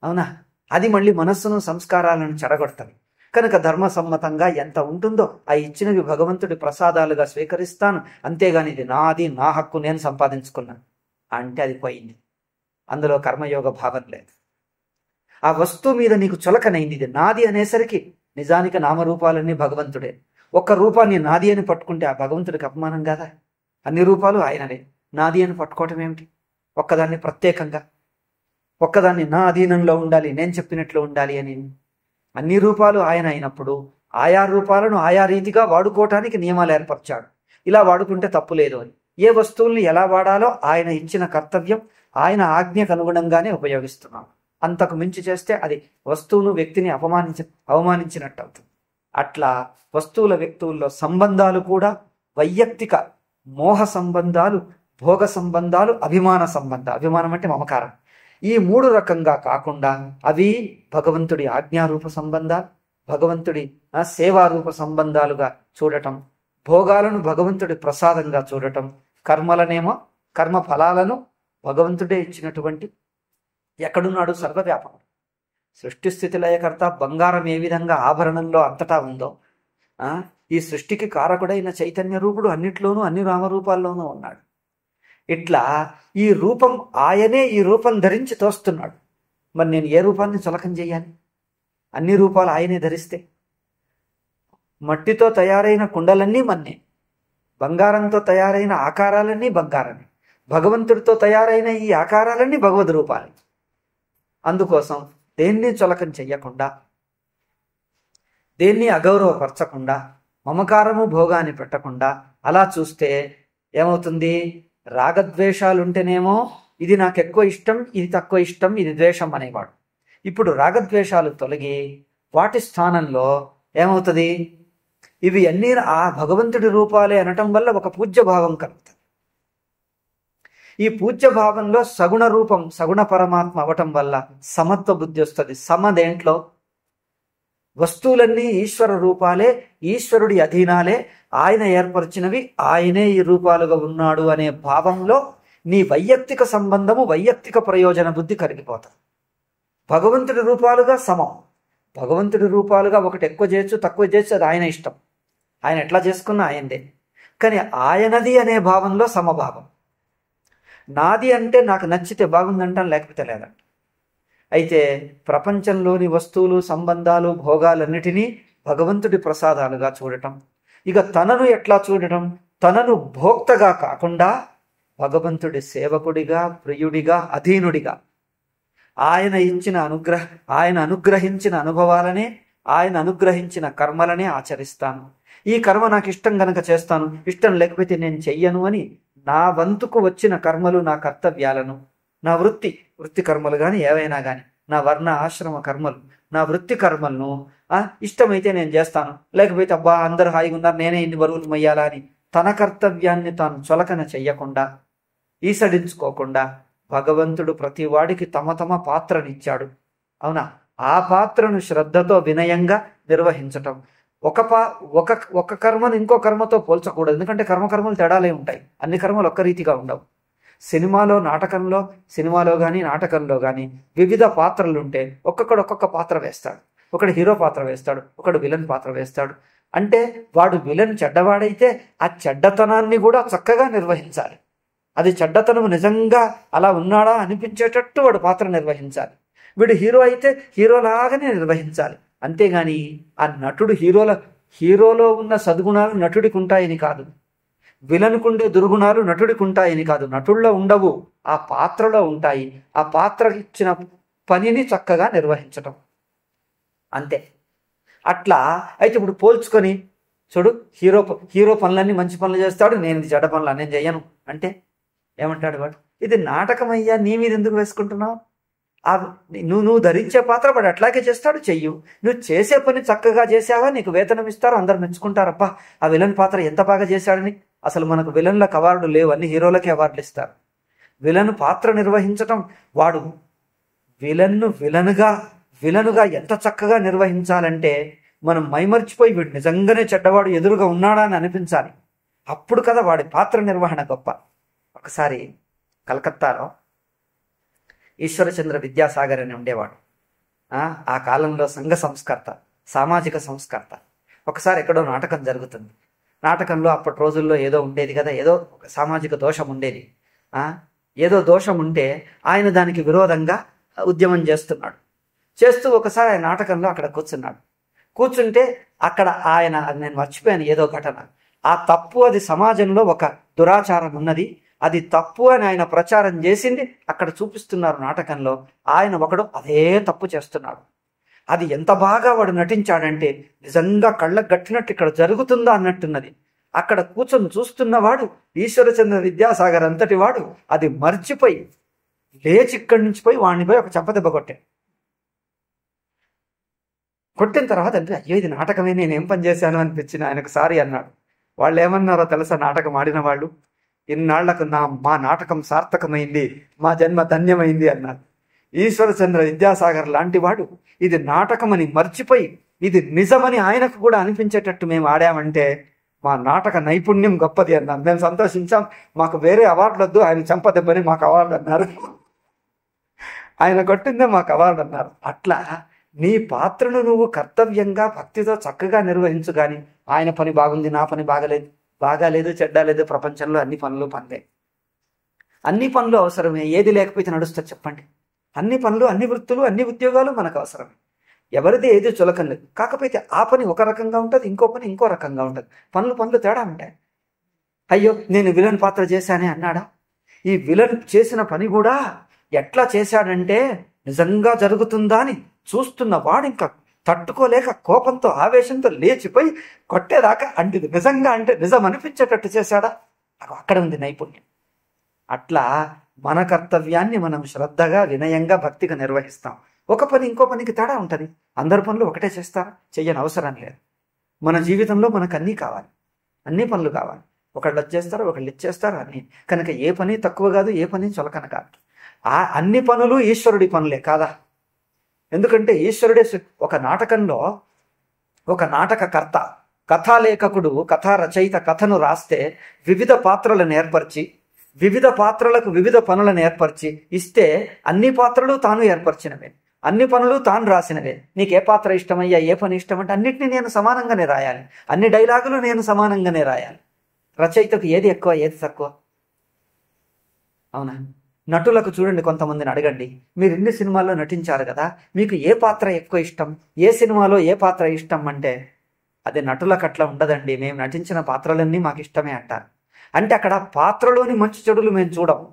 అవునా? అది మళ్ళీ మనస్సును, సంస్కారాలను చెడగొడతాయి. కనుక ధర్మసమ్మతంగా ఎంత ఉంటుందో ఆ ఇచ్చినవి భగవంతుడి ప్రసాదాలుగా స్వీకరిస్తాను, అంతేగాని ఇది నాది, నా హక్కు, నేను సంపాదించుకున్నాను అంటే అది పోయింది. అందులో కర్మయోగ భావం లేదు. ఆ వస్తువు మీద నీకు చులకనైంది, ఇది నాది అనేసరికి నిజానికి నామరూపాలన్నీ భగవంతుడే. ఒక్క రూపాన్ని నాది అని పట్టుకుంటే ఆ భగవంతుడికి అపమానం కదా. అన్ని రూపాలు ఆయనవే. నాది అని పట్టుకోవటం ఏమిటి? ఒక్కదాన్ని ప్రత్యేకంగా, ఒక్కదాన్ని నా అధీనంలో ఉండాలి, నేను చెప్పినట్లు ఉండాలి అని. అన్ని రూపాలు ఆయన అయినప్పుడు ఆయా రూపాలను ఆయా రీతిగా వాడుకోవటానికి నియమాలు ఏర్పరిచాడు. ఇలా వాడుకుంటే తప్పు లేదు అని. ఏ వస్తువుల్ని ఎలా వాడాలో ఆయన ఇచ్చిన కర్తవ్యం, ఆయన ఆజ్ఞకు అనుగుణంగానే ఉపయోగిస్తున్నాం. అంతకు మించి చేస్తే అది వస్తువును, వ్యక్తిని అవమానించినట్టు అవుతుంది. అట్లా వస్తువుల వ్యక్తుల్లో సంబంధాలు కూడా వైయక్తిక మోహ సంబంధాలు, భోగ సంబంధాలు, అభిమాన సంబంధాలు. అభిమానం అంటే మమకారం. ఈ 3 రకంగా కాకుండా అవి భగవంతుడి ఆజ్ఞారూప సంబంధాలు, భగవంతుడి సేవారూప సంబంధాలుగా చూడటం, భోగాలను భగవంతుడి ప్రసాదంగా చూడటం, కర్మలనేమో కర్మ ఫలాలను భగవంతుడే ఇచ్చినటువంటి, ఎక్కడున్నాడు? సర్వవ్యాపకుడు, సృష్టి స్థితి లయకర్త. బంగారం ఏ విధంగా ఆభరణంలో అంతటా ఉందో, ఈ సృష్టికి కారకుడైన చైతన్య రూపుడు అన్నిట్లోనూ అన్ని రామరూపాల్లోనూ ఉన్నాడు. ఇట్లా ఈ రూపం ఆయనే ఈ రూపం ధరించి తోస్తున్నాడు. మరి నేను ఏ రూపాన్ని చులకం చేయాలి? అన్ని రూపాలు ఆయనే ధరిస్తే. మట్టితో తయారైన కుండలన్నీ మన్నే, బంగారంతో తయారైన ఆకారాలన్నీ బంగారమే, భగవంతుడితో తయారైన ఈ ఆకారాలన్నీ భగవద్ రూపాలే. అందుకోసం దేన్ని చులకం చెయ్యకుండా, దేన్ని అగౌరవపరచకుండా, మమకారము భోగాన్ని పెట్టకుండా అలా చూస్తే ఏమవుతుంది? రాగద్వేషాలుంటేనేమో ఇది నాకు ఎక్కువ ఇష్టం, ఇది తక్కువ ఇష్టం, ఇది ద్వేషం అనేవాడు. ఇప్పుడు రాగద్వేషాలు తొలగి వాటి స్థానంలో ఏమవుతుంది? ఇవి అన్నీ ఆ భగవంతుడి రూపాలే అనటం వల్ల ఒక పూజ్య భావం కలుగుతుంది. ఈ పూజ్య భావంలో సగుణ రూపం, సగుణ పరమాత్మ అవటం వల్ల సమత్వ బుద్ధి వస్తుంది. దేంట్లో? వస్తువులన్నీ ఈశ్వర రూపాలే, ఈశ్వరుడి అధీనాలే, ఆయన ఏర్పరిచినవి, ఆయనే ఈ రూపాలుగా ఉన్నాడు అనే భావంలో నీ వైయక్తిక సంబంధము, వైయక్తిక ప్రయోజన బుద్ధి కరిగిపోతుంది. భగవంతుడి రూపాలుగా సమం. భగవంతుడి రూపాలుగా ఒకటి ఎక్కువ చేయొచ్చు, తక్కువ చేయొచ్చు, అది ఆయన ఇష్టం. ఆయన ఎట్లా చేసుకున్నా ఆయనదే. కానీ ఆయనది అనే భావంలో సమభావం. నాది అంటే నాకు నచ్చితే బాగుందంటాం, లేకపోతే లేదంట. అయితే ప్రపంచంలోని వస్తువులు, సంబంధాలు, భోగాలన్నిటినీ భగవంతుడి ప్రసాదాలుగా చూడటం, ఇక తనను ఎట్లా చూడటం? తనను భోక్తగా కాకుండా భగవంతుడి సేవకుడిగా, ప్రియుడిగా, అధీనుడిగా, ఆయన అనుగ్రహించిన అనుభవాలనే, ఆయన అనుగ్రహించిన కర్మలనే ఆచరిస్తాను. ఈ కర్మ నాకు ఇష్టం గనక చేస్తాను, ఇష్టం లేకపోతే నేను చెయ్యను అని నా వంతుకు వచ్చిన కర్మలు, నా కర్తవ్యాలను, నా వృత్తి కర్మలు కానీ ఏవైనా కానీ, నా వర్ణ ఆశ్రమ కర్మలు, నా వృత్తి కర్మలను ఇష్టమైతే నేను చేస్తాను, లేకపోతే అబ్బా అందరూ హాయిగా ఉన్నారు, నేనే ఇన్ని బరువులు మొయ్యాలా అని తన కర్తవ్యాన్ని తాను చులకన చెయ్యకుండా, ఈసడించుకోకుండా భగవంతుడు ప్రతి వాడికి తమ పాత్రనిచ్చాడు. అవునా? ఆ పాత్రను శ్రద్ధతో వినయంగా నిర్వహించటం. ఒక కర్మను ఇంకో కర్మతో పోల్చకూడదు. ఎందుకంటే కర్మలు తేడాలే ఉంటాయి. అన్ని కర్మలు ఒక్క రీతిగా ఉండవు. సినిమాలో కానీ నాటకంలో కానీ వివిధ పాత్రలు ఉంటే ఒక్కొక్క పాత్ర వేస్తాడు. ఒకడు హీరో పాత్ర వేస్తాడు, ఒకడు విలన్ పాత్ర వేస్తాడు. అంటే వాడు విలన్ చెడ్డవాడైతే ఆ చెడ్డతనాన్ని కూడా చక్కగా నిర్వహించాలి. అది చెడ్డతనం నిజంగా అలా ఉన్నాడా అనిపించేటట్టు వాడు పాత్ర నిర్వహించాలి. వీడు హీరో అయితే హీరోలాగానే నిర్వహించాలి. అంతేగాని ఆ నటుడు హీరోలో ఉన్న సద్గుణాలు నటుడికి ఉంటాయని కాదు, విలన్కుండే దుర్గుణాలు నటుడికి ఉంటాయని కాదు. నటుల్లో ఉండవు, ఆ పాత్రలో ఉంటాయి. ఆ పాత్ర ఇచ్చిన పనిని చక్కగా నిర్వహించటం అంతే. అట్లా అయితే ఇప్పుడు పోల్చుకొని చూడు, హీరో పనులన్నీ మంచి పనులు చేస్తాడు, నేను ఇది చెడ్డ పనులు నేను చెయ్యను అంటే ఏమంటాడు వాడు? ఇది నాటకమయ్యా, నీ మీద ఎందుకు వేసుకుంటున్నావు? నువ్వు ధరించే పాత్ర వాడు అట్లాగే చేస్తాడు, చెయ్యు. నువ్వు చేసే పని చక్కగా చేసావా, నీకు వేతనం ఇస్తారు, అందరు మెచ్చుకుంటారప్ప ఆ విలన్ పాత్ర ఎంత బాగా చేశాడని. అసలు మనకు విలన్లకు అవార్డులు లేవు, అన్ని హీరోలకి అవార్డులు ఇస్తారు. విలన్ పాత్ర నిర్వహించటం, వాడు విలనుగా ఎంత చక్కగా నిర్వహించాలంటే మనం మైమర్చిపోయి వీడు నిజంగానే చెడ్డవాడు ఎదురుగా ఉన్నాడా అని అనిపించాలి. అప్పుడు కదా వాడి పాత్ర నిర్వహణ గొప్ప. ఒకసారి కలకత్తాలో ఈశ్వరచంద్ర విద్యాసాగర్ అని ఉండేవాడు. ఆ కాలంలో సంఘ సంస్కర్త, సామాజిక సంస్కర్త. ఒకసారి ఎక్కడో నాటకం జరుగుతుంది. నాటకంలో అప్పటి రోజుల్లో ఏదో ఉండేది కదా, ఏదో సామాజిక దోషం ఉండేది. ఏదో దోషం ఉంటే ఆయన దానికి విరోధంగా ఉద్యమం చేస్తూ ఒకసారి ఆయన నాటకంలో అక్కడ కూర్చున్నాడు. కూర్చుంటే అక్కడ ఆయన, నేను మర్చిపోయాను ఏదో ఘటన, ఆ తప్పు అది సమాజంలో ఒక దురాచారం ఉన్నది, అది తప్పు అని ఆయన ప్రచారం చేసింది అక్కడ చూపిస్తున్నారు నాటకంలో. ఆయన ఒకడు అదే తప్పు చేస్తున్నాడు. అది ఎంత బాగా వాడు నటించాడంటే నిజంగా కళ్ళకు గట్టినట్టు ఇక్కడ జరుగుతుందా అన్నట్టున్నది. అక్కడ కూర్చొని చూస్తున్నవాడు ఈశ్వరచంద్ర విద్యాసాగర్ అంతటి వాడు అది మర్చిపోయి లేచి ఇక్కడి నుంచి పోయి వాడిని పోయి ఒక చెంపదెబ్బ కొట్టాడు. కొట్టిన తర్వాత అంటే అయ్యో ఇది నాటకమే, నేనేం పని చేశాను అనిపించింది ఆయనకు. సారీ అన్నాడు. వాళ్ళు ఏమన్నారో తెలుసా నాటకం ఆడిన వాళ్ళు? ఇన్నాళ్లకు మా నాటకం సార్థకమైంది, మా జన్మ ధన్యమైంది అన్నారు. ఈశ్వరచంద్ర విద్యాసాగర్ లాంటి వాడు ఇది నాటకమని మర్చిపోయి ఇది నిజమని ఆయనకు కూడా అనిపించేటట్టు మేము ఆడామంటే మా నాటక నైపుణ్యం గొప్పది అన్నారు. మేము సంతోషించాం. మాకు వేరే అవార్డులు వద్దు, ఆయన చంపదెబ్బని మాకు అవార్డు అన్నారు. ఆయన కొట్టిందే మాకు అవార్డు అన్నారు. అట్లా నీ పాత్రను నువ్వు కర్తవ్యంగా భక్తితో చక్కగా నిర్వహించు. కానీ ఆయన పని బాగుంది, నా పని బాగాలేదు, చెడ్డలేదు. ప్రపంచంలో అన్ని పనులు పనులే, అన్ని పనులు అవసరమే. ఏది లేకపోతే నడుస్తుంది చెప్పండి? అన్ని పనులు, అన్ని వృత్తులు, అన్ని ఉద్యోగాలు మనకు అవసరమే. ఎవరిది ఏది చులకం లేదు. కాకపోతే ఆ పని ఒక రకంగా ఉంటుంది, ఇంకో పని ఇంకో రకంగా ఉంటుంది. పనులు తేడా ఉంటాయి. అయ్యో నేను విలన్ పాత్ర చేశానే అన్నాడా? ఈ విలన్ చేసిన పని కూడా ఎట్లా చేశాడంటే నిజంగా జరుగుతుందా అని చూస్తున్న వాడు ఇంకా తట్టుకోలేక కోపంతో ఆవేశంతో లేచిపోయి కొట్టేదాకా అంటిది. నిజంగా అంటే నిజం అనిపించేటట్టు చేశాడా? అక్కడ ఉంది నైపుణ్యం. అట్లా మన కర్తవ్యాన్ని మనం శ్రద్ధగా వినయంగా భక్తిగా నిర్వహిస్తాం. ఒక పని ఇంకో పనికి తేడా ఉంటుంది. అందరి పనులు ఒకటే చేస్తారా? చెయ్యని అవసరం లేదు. మన జీవితంలో మనకు అన్నీ కావాలి, అన్ని పనులు కావాలి. ఒకళ్ళు వచ్చేస్తారు, ఒకళ్ళు ఇచ్చేస్తారు అన్నీ. కనుక ఏ పని తక్కువ కాదు, ఏ పని చులకన కాదు. ఆ అన్ని పనులు ఈశ్వరుడి పనులే కాదా? ఎందుకంటే ఈశ్వరుడే ఒక నాటకంలో ఒక నాటకకర్త, కథాలేఖకుడు, కథా రచయిత కథను రాస్తే వివిధ పాత్రలను ఏర్పరిచి వివిధ పాత్రలకు వివిధ పనులను ఏర్పరిచి ఇస్తే అన్ని పాత్రలు తాను ఏర్పరిచినవే, అన్ని పనులు తాను రాసినవే. నీకు ఏ పాత్ర ఇష్టమయ్యా, ఏ పని ఇష్టమంటే అన్నిటినీ నేను సమానంగానే రాయాలి, అన్ని డైలాగులు నేను సమానంగానే రాయాలి. రచయితకు ఏది ఎక్కువ, ఏది తక్కువ? అవునా? నటులకు చూడండి, కొంతమందిని అడగండి, మీరు ఇన్ని సినిమాల్లో నటించారు కదా, మీకు ఏ పాత్ర ఎక్కువ ఇష్టం, ఏ సినిమాలో ఏ పాత్ర ఇష్టం అంటే అది నటులకు అట్లా ఉండదండి. మేము నటించిన పాత్రలన్నీ మాకు ఇష్టమే అంటారు. అంటే అక్కడ పాత్రలోని మంచి చెడులు మేము చూడము.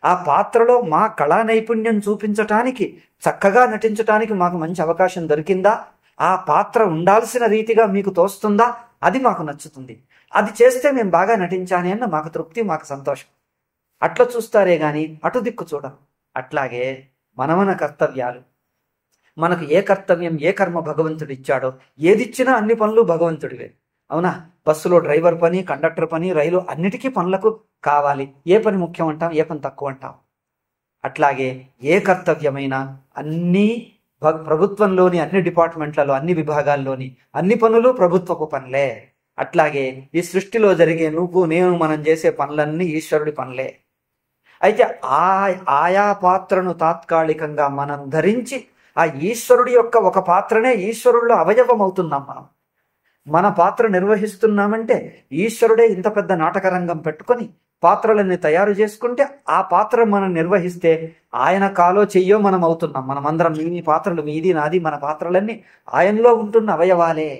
ఆ పాత్రలో మా కళా నైపుణ్యం చూపించటానికి, చక్కగా నటించటానికి మాకు మంచి అవకాశం దొరికిందా, ఆ పాత్ర ఉండాల్సిన రీతిగా మీకు తోస్తుందా, అది మాకు నచ్చుతుంది. అది చేస్తే మేము బాగా నటించాని అన్న మాకు తృప్తి, మాకు సంతోషం. అట్లా చూస్తారే గాని అటు దిక్కు చూడం. అట్లాగే మన కర్తవ్యాలు, మనకు ఏ కర్తవ్యం, ఏ కర్మ భగవంతుడు ఇచ్చాడో, ఏదిచ్చినా అన్ని పనులు భగవంతుడివే. అవునా? బస్సులో డ్రైవర్ పని, కండక్టర్ పని, రైలు, అన్నిటికీ పనులకు కావాలి. ఏ పని ముఖ్యం అంటాం, ఏ పని తక్కువ అంటాం? అట్లాగే ఏ కర్తవ్యమైనా అన్నీ ప్రభుత్వంలోని అన్ని డిపార్ట్మెంట్లలో, అన్ని విభాగాల్లోని అన్ని పనులు ప్రభుత్వపు పనులే. అట్లాగే ఈ సృష్టిలో జరిగే నువ్వు నేను మనం చేసే పనులన్నీ ఈశ్వరుడి పనులే. అయితే ఆయా పాత్రను తాత్కాలికంగా మనం ధరించి ఆ ఈశ్వరుడి యొక్క ఒక పాత్రనే ఈశ్వరుడిలో అవయవం అవుతున్నాం. మన పాత్ర నిర్వహిస్తున్నామంటే ఈశ్వరుడే ఇంత పెద్ద నాటక రంగం పెట్టుకొని పాత్రలన్నీ తయారు చేసుకుంటే ఆ పాత్ర మనం నిర్వహిస్తే ఆయన కాలో చెయ్యో మనం అవుతున్నాం. మనమందరం మీ పాత్రలు, మీది నాది, మన పాత్రలన్నీ ఆయనలో ఉంటున్న అవయవాలే.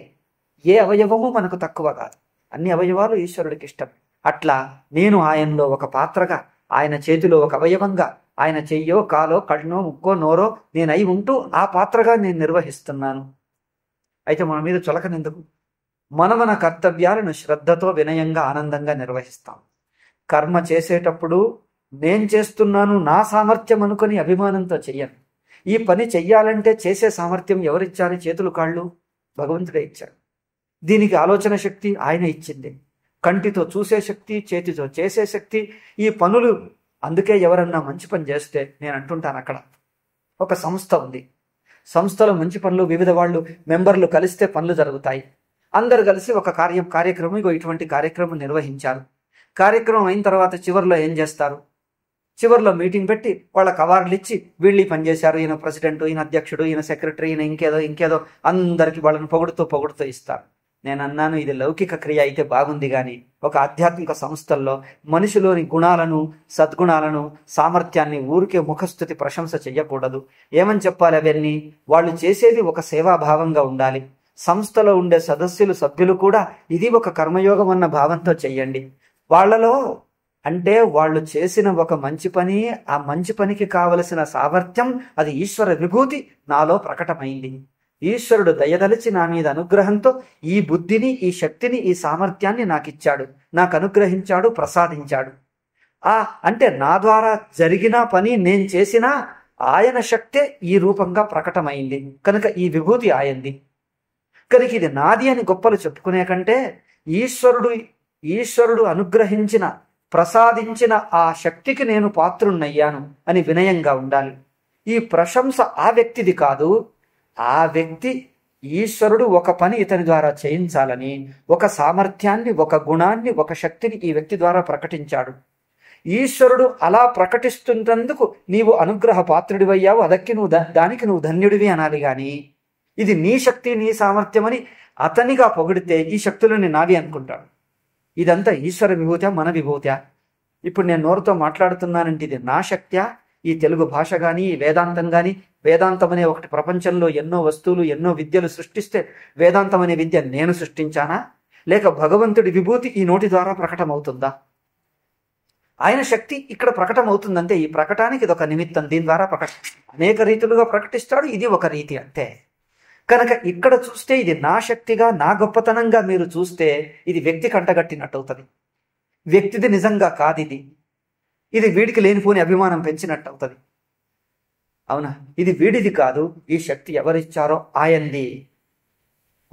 ఏ అవయవము మనకు తక్కువ కాదు, అన్ని అవయవాలు ఈశ్వరుడికి ఇష్టం. అట్లా నేను ఆయనలో ఒక పాత్రగా, ఆయన చేతిలో ఒక అవయవంగా, ఆయన చెయ్యో కాలో కళ్ళనో ముక్కో నోరో నేనై ఉంటూ ఆ పాత్రగా నేను నిర్వహిస్తున్నాను. అయితే మన మీద చులకనెందుకు? మన కర్తవ్యాలను శ్రద్ధతో, వినయంగా, ఆనందంగా నిర్వహిస్తాం. కర్మ చేసేటప్పుడు నేను చేస్తున్నాను, నా సామర్థ్యం అనుకుని అభిమానంతో చెయ్యను. ఈ పని చెయ్యాలంటే చేసే సామర్థ్యం ఎవరిచ్చారు? చేతులు కాళ్ళు భగవంతుడే ఇచ్చాడు. దీనికి ఆలోచన శక్తి ఆయన ఇచ్చింది. కంటితో చూసే శక్తి, చేతితో చేసే శక్తి, ఈ పనులు. అందుకే ఎవరన్నా మంచి పని చేస్తే నేను అంటుంటాను, అక్కడ ఒక సంస్థ ఉంది, సంస్థలో మంచి పనులు వివిధ వాళ్ళు మెంబర్లు కలిస్తే పనులు జరుగుతాయి. అందరు కలిసి ఒక కార్యక్రమం ఇటువంటి కార్యక్రమం నిర్వహించారు. కార్యక్రమం అయిన తర్వాత చివరిలో ఏం చేస్తారు? చివరిలో మీటింగ్ పెట్టి వాళ్ళకి అవార్డులు ఇచ్చి, వీళ్ళు పని చేశారు, ఈయన ప్రెసిడెంట్, ఈయన అధ్యక్షుడు, ఈయన సెక్రటరీ, ఈయన ఇంకేదో అందరికి వాళ్ళని పొగుడుతూ ఇస్తారు. నేను అన్నాను, ఇది లౌకిక క్రియ అయితే బాగుంది, కానీ ఒక ఆధ్యాత్మిక సంస్థల్లో మనిషిలోని గుణాలను, సద్గుణాలను, సామర్థ్యాన్ని ఊరికే ముఖస్థుతి ప్రశంస చెయ్యకూడదు. ఏమని చెప్పాలి? అవన్నీ వాళ్ళు చేసేది ఒక సేవాభావంగా ఉండాలి. సంస్థలో ఉండే సదస్సులు సభ్యులు కూడా ఇది ఒక కర్మయోగం అన్న భావంతో చెయ్యండి. వాళ్ళలో అంటే వాళ్ళు చేసిన ఒక మంచి పని, ఆ మంచి పనికి కావలసిన సామర్థ్యం, అది ఈశ్వర విభూతి నాలో ప్రకటమైంది. ఈశ్వరుడు దయదలిచి నా మీద అనుగ్రహంతో ఈ బుద్ధిని, ఈ శక్తిని, ఈ సామర్థ్యాన్ని నాకు ఇచ్చాడు, నాకు అనుగ్రహించాడు, ప్రసాదించాడు. అంటే నా ద్వారా జరిగిన పని నేను చేసినా ఆయన శక్తే ఈ రూపంగా ప్రకటమైంది కనుక ఈ విభూతి ఆయంది. కనుక ఇది నాది అని గొప్పలు చెప్పుకునే కంటే ఈశ్వరుడు అనుగ్రహించిన, ప్రసాదించిన ఆ శక్తికి నేను పాత్రుణ్ణయ్యాను అని వినయంగా ఉండాలి. ఈ ప్రశంస ఆ వ్యక్తిది కాదు. ఆ వ్యక్తి ఈశ్వరుడు ఒక పని ఇతని ద్వారా చేయించాలని, ఒక సామర్థ్యాన్ని, ఒక గుణాన్ని, ఒక శక్తిని ఈ వ్యక్తి ద్వారా ప్రకటించాడు. ఈశ్వరుడు అలా ప్రకటిస్తున్నందుకు నీవు అనుగ్రహ పాత్రుడివయ్యావు, దానికి నువ్వు ధన్యుడివి అనాలి. గాని ఇది నీ శక్తి, నీ సామర్థ్యమని అతనిగా పొగిడితే ఈ శక్తులని నావి అనుకుంటాడు. ఇదంతా ఈశ్వర విభూత్యా, మన విభూత్యా? ఇప్పుడు నేను నోరుతో మాట్లాడుతున్నానంటే ఇది నా శక్త్యా? ఈ తెలుగు భాష కానీ, ఈ వేదాంతం కానీ, వేదాంతం అనే ఒకటి ప్రపంచంలో ఎన్నో వస్తువులు, ఎన్నో విద్యలు సృష్టిస్తే వేదాంతం అనే విద్య నేను సృష్టించానా? లేక భగవంతుడి విభూతి ఈ నోటి ద్వారా ప్రకటమవుతుందా? ఆయన శక్తి ఇక్కడ ప్రకటమవుతుందంటే ఈ ప్రకటానికి ఇది ఒక నిమిత్తం. దీని ద్వారా అనేక రీతులుగా ప్రకటిస్తాడు, ఇది ఒక రీతి అంతే. కనుక ఇక్కడ చూస్తే ఇది నా శక్తిగా, నా గొప్పతనంగా మీరు చూస్తే ఇది వ్యక్తి కంటగట్టినట్టు అవుతుంది. వ్యక్తిది నిజంగా కాదు. ఇది వీడికి లేనిపోని అభిమానం పెంచినట్టు అవుతుంది. అవునా? ఇది వీడిది కాదు. ఈ శక్తి ఎవరిచ్చారో ఆయనది.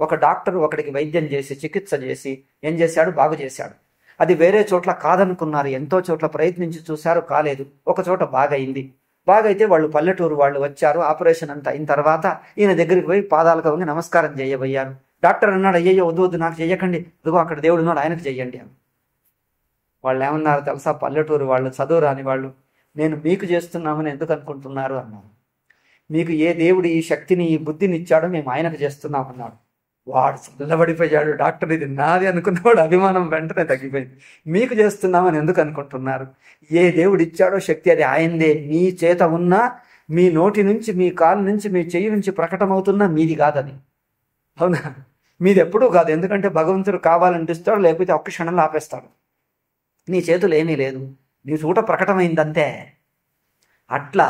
ఒక డాక్టర్ ఒకడికి వైద్యం చేసి, చికిత్స చేసి ఏం చేశాడు? బాగు చేశాడు. అది వేరే చోట్ల కాదనుకున్నారు, ఎంతో చోట్ల ప్రయత్నించి చూశారు, కాలేదు. ఒక చోట బాగైంది. బాగైతే వాళ్ళు పల్లెటూరు వాళ్ళు వచ్చారు. ఆపరేషన్ అంతా అయిన తర్వాత ఈయన దగ్గరికి పోయి పాదాలకు వంగి నమస్కారం చేయబోయారు. డాక్టర్ అన్నాడు, అయ్యయ్యో వద్దు వద్దు, నాకు చెయ్యకండి, ఇదిగో అక్కడ దేవుడు ఉన్నాడు, ఆయనకు చెయ్యండి అని. వాళ్ళు ఏమన్నారు తెలుసా? పల్లెటూరు వాళ్ళు, చదువు రాని వాళ్ళు, నేను మీకు చేస్తున్నామని ఎందుకు అనుకుంటున్నారు అన్నారు. మీకు ఏ దేవుడు ఈ శక్తిని, ఈ బుద్ధిని ఇచ్చాడో మేము ఆయనకు చేస్తున్నామన్నాడు. వాడు చల్లబడిపోయాడు. డాక్టర్ ఇది నాది అనుకున్నవాడు అభిమానం వెంటనే తగ్గిపోయింది. మీకు చేస్తున్నామని ఎందుకు అనుకుంటున్నారు? ఏ దేవుడు ఇచ్చాడో శక్తి అది ఆయనదే. మీ చేత ఉన్నా, మీ నోటి నుంచి, మీ కాలు నుంచి, మీ చెయ్యి నుంచి ప్రకటమవుతున్నా మీది కాదని. అవునా? మీది ఎప్పుడూ కాదు. ఎందుకంటే భగవంతుడు కావాలనిపిస్తాడు, లేకపోతే ఒక్క క్షణంలో ఆపేస్తాడు. నీ చేతులు ఏమీ లేదు, నీ చూట ప్రకటమైందంతే. అట్లా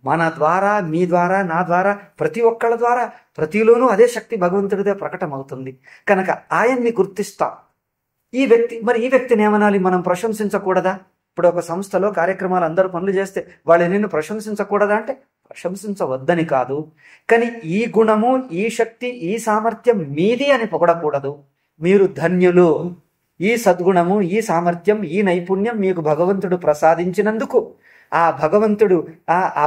మన ద్వారా, మీ ద్వారా, నా ద్వారా, ప్రతి ఒక్కళ్ళ ద్వారా, ప్రతిలోనూ అదే శక్తి భగవంతుడిదే ప్రకటమవుతుంది. కనుక ఆయన్ని గుర్తిస్తాం. ఈ వ్యక్తిని ఏమనాలి? మనం ప్రశంసించకూడదా? ఇప్పుడు ఒక సంస్థలో కార్యక్రమాలు అందరూ పనులు చేస్తే వాళ్ళు నిన్ను ప్రశంసించకూడదా అంటే ప్రశంసించవద్దని కాదు. కానీ ఈ గుణము, ఈ శక్తి, ఈ సామర్థ్యం మీది అని పొగడకూడదు. మీరు ధన్యులు. ఈ సద్గుణము, ఈ సామర్థ్యం, ఈ నైపుణ్యం మీకు భగవంతుడు ప్రసాదించినందుకు ఆ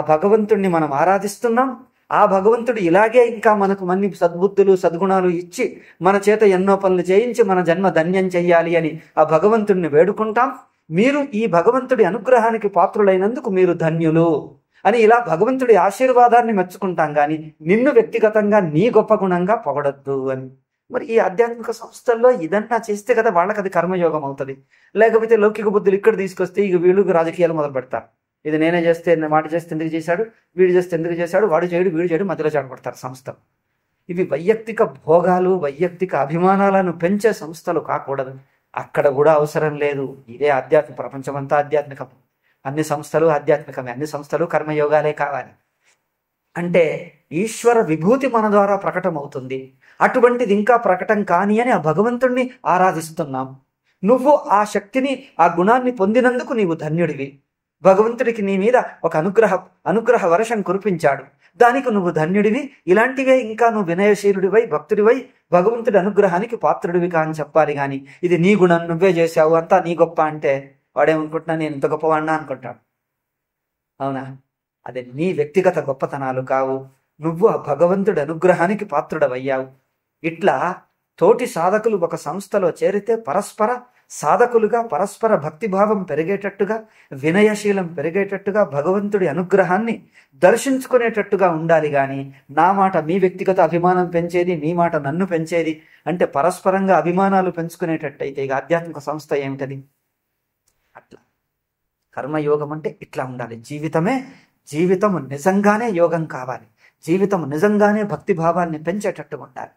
భగవంతుడిని మనం ఆరాధిస్తున్నాం. ఆ భగవంతుడు ఇలాగే ఇంకా మనకు మన్ని సద్బుద్ధులు, సద్గుణాలు ఇచ్చి మన చేత ఎన్నో పనులు చేయించి మన జన్మ ధన్యం చెయ్యాలి అని ఆ భగవంతుడిని వేడుకుంటాం. మీరు ఈ భగవంతుడి అనుగ్రహానికి పాత్రులైనందుకు మీరు ధన్యులు అని ఇలా భగవంతుడి ఆశీర్వాదాన్ని మెచ్చుకుంటాం. కానీ నిన్ను వ్యక్తిగతంగా నీ గొప్ప గుణంగా పొగడద్దు అని. మరి ఈ ఆధ్యాత్మిక సంస్థల్లో ఇదన్నా చేస్తే కదా వాళ్ళకి అది కర్మయోగం అవుతుంది. లేకపోతే లౌకిక బుద్ధులు ఇక్కడ తీసుకొస్తే ఇక వీళ్ళు రాజకీయాలు మొదలు పెడతారు. ఇది నేనే చేస్తే, వాడు చేస్తే ఎందుకు చేశాడు, వీడు చేస్తే ఎందుకు చేశాడు, వాడు చేయడు, వీడు చేయడు, మధ్యలో చెడగొడతారు సంస్థ. ఇవి వైయక్తిక భోగాలు, వైయక్తిక అభిమానాలను పెంచే సంస్థలు కాకూడదు. అక్కడ కూడా అవసరం లేదు. ఇదే ఆధ్యాత్మిక ప్రపంచం అంతా ఆధ్యాత్మికం. అన్ని సంస్థలు ఆధ్యాత్మికమే, అన్ని సంస్థలు కర్మయోగాలే కావాలి. అంటే ఈశ్వర విభూతి మన ద్వారా ప్రకటమవుతుంది. అటువంటిది ఇంకా ప్రకటన కాని అని ఆ భగవంతుణ్ణి ఆరాధిస్తున్నాం. నువ్వు ఆ శక్తిని, ఆ గుణాన్ని పొందినందుకు నీవు ధన్యుడివి. భగవంతుడికి నీ మీద ఒక అనుగ్రహ వర్షం కురిపించాడు, దానికి నువ్వు ధన్యుడివి. ఇలాంటివే ఇంకా నువ్వు వినయశీలుడివై, భక్తుడివై, భగవంతుడి అనుగ్రహానికి పాత్రుడివి కాని చెప్పాలి. కానీ ఇది నీ గుణం, నువ్వే చేశావు, అంతా నీ గొప్ప అంటే వాడేమనుకుంటున్నా, నేను ఇంత గొప్పవాడినా అనుకుంటాడు. అవునా? అదే నీ వ్యక్తిగత గొప్పతనాలు కావు. నువ్వు ఆ భగవంతుడి అనుగ్రహానికి పాత్రుడవయ్యావు. ఇట్లా తోటి సాధకులు ఒక సంస్థలో చేరితే పరస్పర సాధకులుగా, పరస్పర భక్తిభావం పెరిగేటట్టుగా, వినయశీలం పెరిగేటట్టుగా, భగవంతుడి అనుగ్రహాన్ని దర్శించుకునేటట్టుగా ఉండాలి. కానీ నా మాట మీ వ్యక్తిగత అభిమానం పెంచేది, నీ మాట నన్ను పెంచేది అంటే పరస్పరంగా అభిమానాలు పెంచుకునేటట్టయితే ఇక ఆధ్యాత్మిక సంస్థ ఏమిటది? అట్లా కర్మయోగం అంటే ఇట్లా ఉండాలి. జీవితం నిజంగానే యోగం కావాలి. జీవితం నిజంగానే భక్తిభావాన్ని పెంచేటట్టుగా ఉండాలి.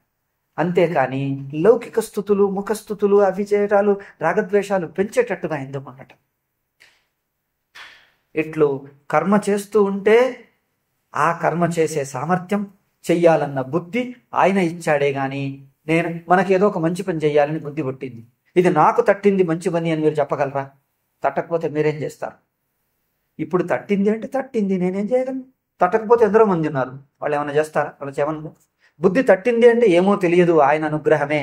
అంతేకాని లౌకిక స్థుతులు ముఖస్థుతులు అవి చేయటాలు రాగద్వేషాలు పెంచేటట్టుగా ఎందుకు ఉండటం. ఇట్లు కర్మ చేస్తూ ఉంటే ఆ కర్మ చేసే సామర్థ్యం, చెయ్యాలన్న బుద్ధి ఆయన ఇచ్చాడే గాని మనకేదో ఒక మంచి పని చెయ్యాలని బుద్ధి పుట్టింది, ఇది నాకు తట్టింది మంచి పని అని మీరు చెప్పగలరా? తట్టకపోతే మీరేం చేస్తారు? ఇప్పుడు తట్టింది అంటే తట్టింది, నేనేం చేయగలను? తట్టకపోతే ఎందరో మంది ఉన్నారు, వాళ్ళు ఏమైనా చేస్తారా? వాళ్ళు చేయమని. బుద్ధి తట్టింది అంటే ఏమో తెలియదు, ఆయన అనుగ్రహమే.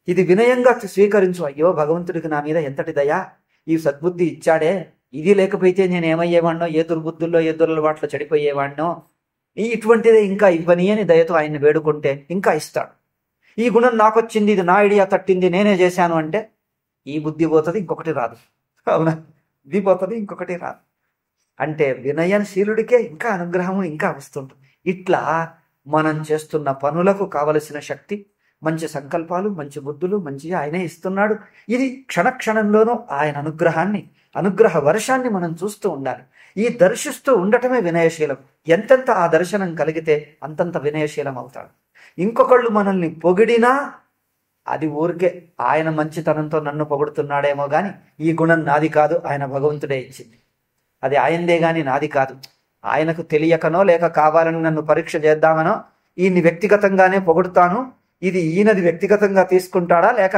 ఇది వినయంగా స్వీకరించు. అయ్యో భగవంతుడికి నా మీద ఎంతటి దయా, ఈ సద్బుద్ధి ఇచ్చాడే, ఇది లేకపోతే నేను ఏమయ్యేవాడినో, ఏ దుర్బుద్ధుల్లో ఏ దురలవాట్లో చెడిపోయేవాడినో, ఇటువంటిదే ఇంకా ఇవ్వని అని దయతో ఆయన్ని వేడుకుంటే ఇంకా ఇస్తాడు. ఈ గుణం నాకు వచ్చింది, ఇది నా ఐడియా తట్టింది, నేనే చేశాను అంటే ఈ బుద్ధి పోతుంది, ఇంకొకటి రాదు. అవునా? ఇది పోతుంది, ఇంకొకటి రాదు. అంటే వినయశీలుడికే ఇంకా అనుగ్రహము ఇంకా వస్తుంటుంది. ఇట్లా మనం చేస్తున్న పనులకు కావలసిన శక్తి, మంచి సంకల్పాలు, మంచి బుద్ధులు మంచిగా ఆయనే ఇస్తున్నాడు. ఇది క్షణక్షణంలోనూ ఆయన అనుగ్రహ వర్షాన్ని మనం చూస్తూ ఉండాలి. ఈ దర్శిస్తూ ఉండటమే వినయశీలం. ఎంతెంత ఆ దర్శనం కలిగితే అంతంత వినయశీలం అవుతాడు. ఇంకొకళ్ళు మనల్ని పొగిడినా అది ఊరికే ఆయన మంచితనంతో నన్ను పొగుడుతున్నాడేమో గాని ఈ గుణం నాది కాదు, ఆయన భగవంతుడే ఇచ్చింది, అది ఆయనదే గాని నాది కాదు. ఆయనకు తెలియకనో లేక కావాలని నన్ను పరీక్ష చేద్దామనో ఈయన్ని వ్యక్తిగతంగానే పొగుడుతాను, ఇది ఈయనది వ్యక్తిగతంగా తీసుకుంటాడా, లేక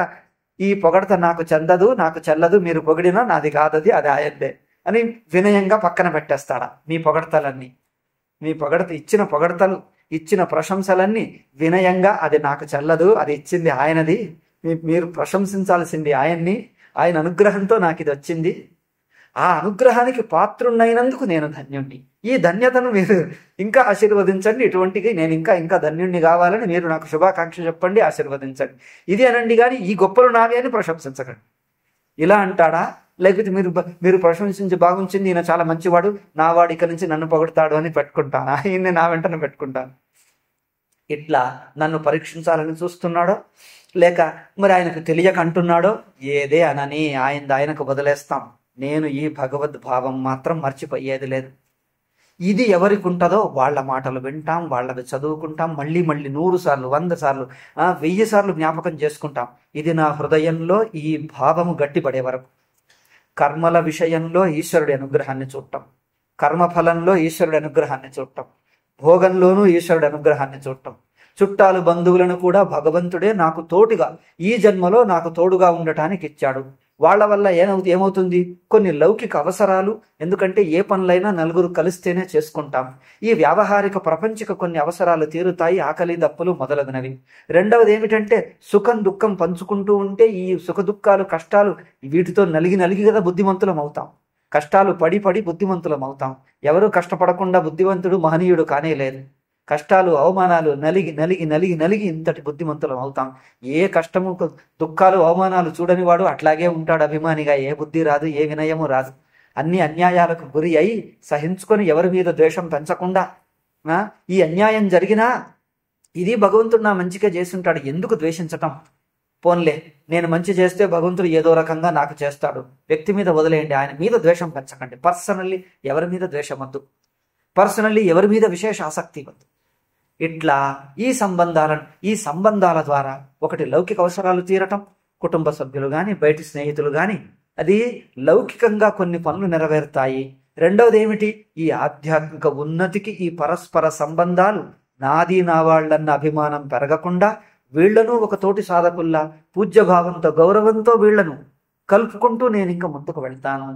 ఈ పొగడత నాకు చెందదు, నాకు చెల్లదు, మీరు పొగిడినా నాది కాదది, అది ఆయనదే అని వినయంగా పక్కన పెట్టేస్తాడా? మీ పొగడతలన్నీ, మీ ఇచ్చిన పొగడతలు, ఇచ్చిన ప్రశంసలన్నీ వినయంగా అది నాకు చెల్లదు, అది ఇచ్చింది ఆయనది, మీరు ప్రశంసించాల్సింది ఆయన్ని, ఆయన అనుగ్రహంతో నాకు ఇది వచ్చింది, ఆ అనుగ్రహానికి పాత్రున్నైనందుకు నేను ధన్యుణ్ణి, ఈ ధన్యతను మీరు ఇంకా ఆశీర్వదించండి, ఇటువంటికి నేను ఇంకా ధన్యుణ్ణి కావాలని మీరు నాకు శుభాకాంక్ష చెప్పండి, ఆశీర్వదించండి, ఇది అనండి కానీ ఈ గొప్పలు నావే అని ప్రశంసించకండి. ఇలా అంటాడా? లేకపోతే మీరు ప్రశంసించి బాగుంచింది, ఈయన చాలా మంచివాడు, నా వాడు ఇక నుంచి నన్ను పొగడతాడు అని పెట్టుకుంటాను, ఈయన్ని నా వెంటనే పెట్టుకుంటాను. ఇట్లా నన్ను పరీక్షించాలని చూస్తున్నాడో లేక మరి ఆయనకు తెలియక అంటున్నాడో ఏదే అనని ఆయనకు వదిలేస్తాం. నేను ఈ భగవద్భావం మాత్రం మర్చిపోయేది లేదు. ఇది ఎవరికి ఉంటుందో వాళ్ళ మాటలు వింటాం, వాళ్ళవి చదువుకుంటాం, మళ్ళీ 100 సార్లు 100 సార్లు 1000 సార్లు జ్ఞాపకం చేసుకుంటాం. ఇది నా హృదయంలో ఈ భావము గట్టిపడే వరకు. కర్మల విషయంలో ఈశ్వరుడి అనుగ్రహాన్ని చూడటం, కర్మఫలంలో ఈశ్వరుడి అనుగ్రహాన్ని చూడటం, భోగంలోనూ ఈశ్వరుడి అనుగ్రహాన్ని చూడటం, చుట్టాలు బంధువులను కూడా భగవంతుడే నాకు తోడుగా ఈ జన్మలో నాకు తోడుగా ఉండటానికి ఇచ్చాడు. వాళ్ళ వల్ల ఏమవుతుంది? కొన్ని లౌకిక అవసరాలు, ఎందుకంటే ఏ పనులైనా నలుగురు కలిస్తేనే చేసుకుంటాం. ఈ వ్యావహారిక ప్రపంచిక కొన్ని అవసరాలు తీరుతాయి, ఆకలి దప్పులు మొదలగునవి. రెండవది ఏమిటంటే సుఖం దుఃఖం పంచుకుంటూ ఉంటే ఈ సుఖ దుఃఖాలు కష్టాలు వీటితో నలిగి కదా బుద్ధిమంతులం అవుతాం. కష్టాలు పడి బుద్ధిమంతులం అవుతాం. ఎవరు కష్టపడకుండా బుద్ధివంతుడు మహనీయుడు కానే లేదు. కష్టాలు అవమానాలు నలిగి ఇంతటి బుద్ధిమంతులం అవుతాం. ఏ కష్టము దుఃఖాలు అవమానాలు చూడని వాడు అట్లాగే ఉంటాడు అభిమానిగా. ఏ బుద్ధి రాదు, ఏ వినయము రాదు. అన్ని అన్యాయాలకు గురి అయి సహించుకొని ఎవరి మీద ద్వేషం పెంచకుండా, ఈ అన్యాయం జరిగినా ఇది భగవంతుడు నా మంచిగా చేస్తుంటాడు, ఎందుకు ద్వేషించటం? పోన్లే, నేను మంచి చేస్తే భగవంతుడు ఏదో రకంగా నాకు చేస్తాడు, వ్యక్తి మీద వదిలేయండి, ఆయన మీద ద్వేషం పెంచకండి. పర్సనల్లీ ఎవరి మీద ద్వేషం వద్దు, పర్సనల్లీ ఎవరి మీద విశేష ఆసక్తి వద్దు. ఇట్లా ఈ సంబంధాల ద్వారా ఒకటి లౌకిక అవసరాలు తీరటం, కుటుంబ సభ్యులు గాని బయటి స్నేహితులు గాని అది లౌకికంగా కొన్ని పనులు నెరవేరుతాయి. రెండవది ఏమిటి? ఈ ఆధ్యాత్మిక ఉన్నతికి ఈ పరస్పర సంబంధాలు, నాది నా వాళ్ళన్న అభిమానం పెరగకుండా వీళ్లను ఒక తోటి సాధకుల్లా పూజ్యభావంతో గౌరవంతో వీళ్లను కలుపుకుంటూ నేను ఇంకా ముందుకు వెళ్తాను.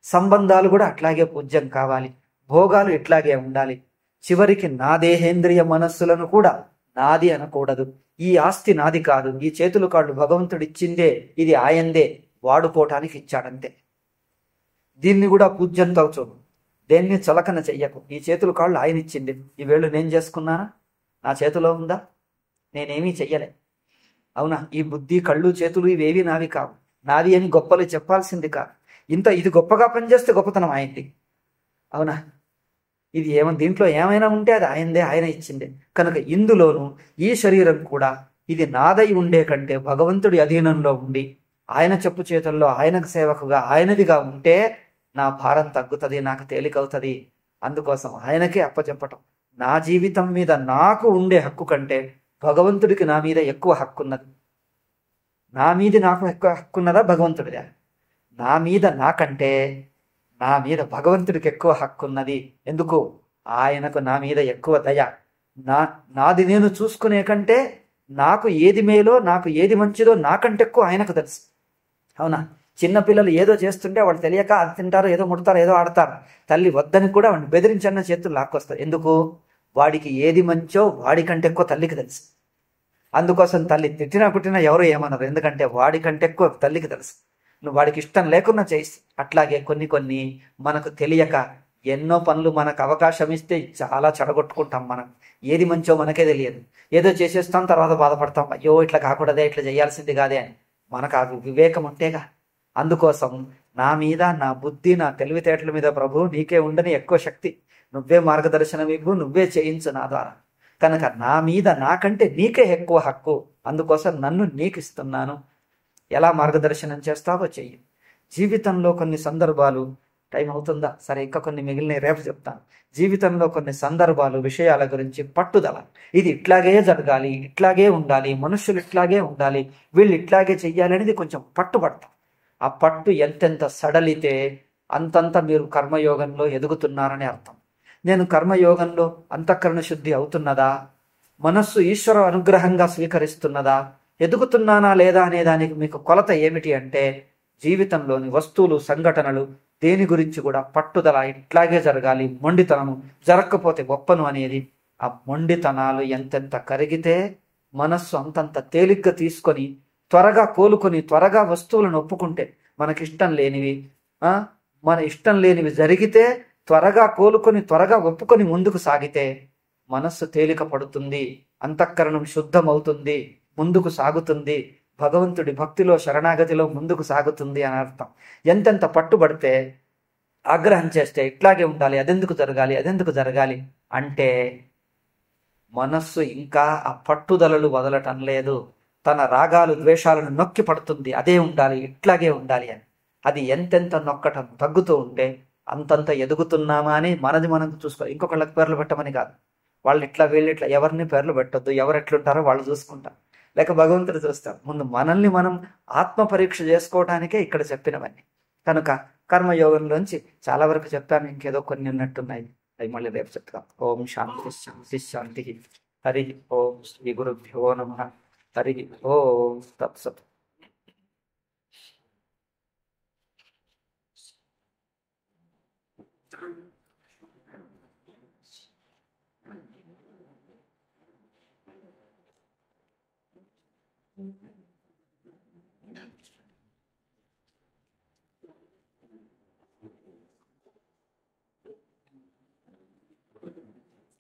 సంబంధాలు కూడా అట్లాగే పూజ్యం కావాలి, భోగాలు ఇట్లాగే ఉండాలి. చివరికి నా దేహేంద్రియ మనస్సులను కూడా నాది అనకూడదు. ఈ ఆస్తి నాది కాదు, ఈ చేతులు కాళ్ళు భగవంతుడిచ్చిందే, ఇది ఆయందే, వాడుకోవటానికి ఇచ్చాడంతే. దీన్ని కూడా పూజ్యంతో చూడు, దేన్ని చలకన చెయ్యకు. ఈ చేతులు కాళ్ళు ఆయన ఇచ్చింది, ఈ వేళ్ళు నేను చేసుకున్నానా? నా చేతిలో ఉందా? నేనేమీ చెయ్యలే, అవునా? ఈ బుద్ధి కళ్ళు చేతులు ఇవేవి నావి కావు, నావి అని గొప్పలు చెప్పాల్సింది కాదు. ఇది గొప్పగా పనిచేస్తే గొప్పతనం ఆయనది, అవునా? ఇది దీంట్లో ఏమైనా ఉంటే అది ఆయనదే, ఆయన ఇచ్చిందే. కనుక ఇందులోనూ ఈ శరీరం కూడా ఇది నాదై ఉండే కంటే భగవంతుడి అధీనంలో ఉండి ఆయన చెప్పు చేతుల్లో ఆయనకు సేవకుగా ఆయనదిగా ఉంటే నా భారం తగ్గుతుంది, నాకు తేలికవుతుంది. అందుకోసం ఆయనకే అప్పచెప్పటం. నా జీవితం మీద నాకు ఉండే హక్కు కంటే భగవంతుడికి నా మీద ఎక్కువ హక్కు ఉన్నది. నా మీద నాకు ఎక్కువ హక్కు ఉన్నదా భగవంతుడిదా? నా మీద నాకంటే నా మీద భగవంతుడికి ఎక్కువ హక్కు ఉన్నది. ఎందుకు? ఆయనకు నా మీద ఎక్కువ దయ. నాది నేను చూసుకునే కంటే నాకు ఏది మేలో, నాకు ఏది మంచిదో నాకంటే ఎక్కువ ఆయనకు తెలుసు. అవునా? చిన్నపిల్లలు ఏదో చేస్తుంటే వాళ్ళు తెలియక అది తింటారు, ఏదో ముడతారు, ఏదో ఆడతారు. తల్లి వద్దని కూడా వాడిని బెదిరించన్న చేతులు లాక్కొస్తారు. ఎందుకు? వాడికి ఏది మంచో వాడికంటే ఎక్కువ తల్లికి తెలుసు. అందుకోసం తల్లి తిట్టినా పుట్టినా ఎవరు ఏమన్నారు, ఎందుకంటే వాడికంటే ఎక్కువ తల్లికి తెలుసు. నువ్వు వాడికి ఇష్టం లేకున్నా చేసి. అట్లాగే కొన్ని మనకు తెలియక ఎన్నో పనులు మనకు అవకాశం ఇస్తే చాలా చెడగొట్టుకుంటాం. మనం ఏది మంచో మనకే తెలియదు. ఏదో చేసేస్తాం, తర్వాత బాధపడతాం, అయ్యో ఇట్లా కాకూడదే, ఇట్లా చేయాల్సింది కాదే అని. మనకు ఆ వివేకం ఉంటేగా. అందుకోసం నా మీద, నా బుద్ధి, నా తెలివితేటల మీద ప్రభు నీకే ఉండని ఎక్కువ శక్తి. నువ్వే మార్గదర్శనం ఇవ్వు, నువ్వే చేయించు నా ద్వారా. కనుక నా మీద నాకంటే నీకే ఎక్కువ హక్కు. అందుకోసం నన్ను నీకు ఇస్తున్నాను. ఎలా మార్గదర్శనం చేస్తావో చెయ్యి. జీవితంలో కొన్ని సందర్భాలు, టైం అవుతుందా? సరే, ఇంకా కొన్ని మిగిలిన రేపు చెప్తాను. జీవితంలో కొన్ని సందర్భాలు, విషయాల గురించి పట్టుదల. ఇది ఇట్లాగే జరగాలి, ఇట్లాగే ఉండాలి, మనుషులు ఇట్లాగే ఉండాలి, వీళ్ళు ఇట్లాగే చెయ్యాలి అనేది కొంచెం పట్టుబడతాం. ఆ పట్టు ఎంతెంత సడలితే అంతంత మీరు కర్మయోగంలో ఎదుగుతున్నారని అర్థం. నేను కర్మయోగంలో అంతఃకరణ శుద్ధి అవుతున్నదా? మనస్సు ఈశ్వర అనుగ్రహంగా స్వీకరిస్తున్నదా? ఎదుగుతున్నానా లేదా అనే దానికి మీకు కొలత ఏమిటి అంటే, జీవితంలోని వస్తువులు, సంఘటనలు, దేని గురించి కూడా పట్టుదల, ఇట్లాగే జరగాలి, మొండితనము, జరగకపోతే గొప్పను అనేది. ఆ మొండితనాలు ఎంతెంత కరిగితే మనస్సు అంతంత తేలిగ్గా తీసుకొని త్వరగా కోలుకొని త్వరగా వస్తువులను ఒప్పుకుంటే, మనకిష్టం లేనివి మన ఇష్టం లేనివి జరిగితే త్వరగా కోలుకొని త్వరగా ఒప్పుకొని ముందుకు సాగితే మనస్సు తేలిక పడుతుంది, అంతఃకరణం శుద్ధమవుతుంది, ముందుకు సాగుతుంది, భగవంతుడి భక్తిలో శరణాగతిలో ముందుకు సాగుతుంది అని అర్థం. ఎంతెంత పట్టుబడితే, ఆగ్రహం చేస్తే ఇట్లాగే ఉండాలి, అదెందుకు జరగాలి, అదెందుకు జరగాలి అంటే మనస్సు ఇంకా ఆ పట్టుదలలు వదలటం లేదు. తన రాగాలు, ద్వేషాలను నొక్కి పడుతుంది, అదే ఉండాలి, ఇట్లాగే ఉండాలి అని. అది ఎంతెంత నొక్కటం తగ్గుతూ ఉంటే అంతంత ఎదుగుతున్నామా అని మనది మనం చూసుకోవాలి. ఇంకొకళ్ళకి పేర్లు పెట్టమని కాదు. వాళ్ళు ఇట్లా, వీళ్ళు ఇట్లా, ఎవరిని పేర్లు పెట్టొద్దు. ఎవరు ఎట్లుంటారో వాళ్ళు చూసుకుంటారు, లేక భగవంతుడు చూస్తారు. ముందు మనల్ని మనం ఆత్మ పరీక్ష చేసుకోవడానికే ఇక్కడ చెప్పినవన్నీ. కనుక కర్మయోగంలోంచి చాలా వరకు చెప్పాను, ఇంకేదో కొన్ని ఉన్నట్టున్నాయి, అవి మళ్ళీ రేపు చెప్తాం. ఓం శాంతి శాంతి శాంతి. హరి ఓం శ్రీ గురుభ్యో నమః. హరి ఓం తత్సత్.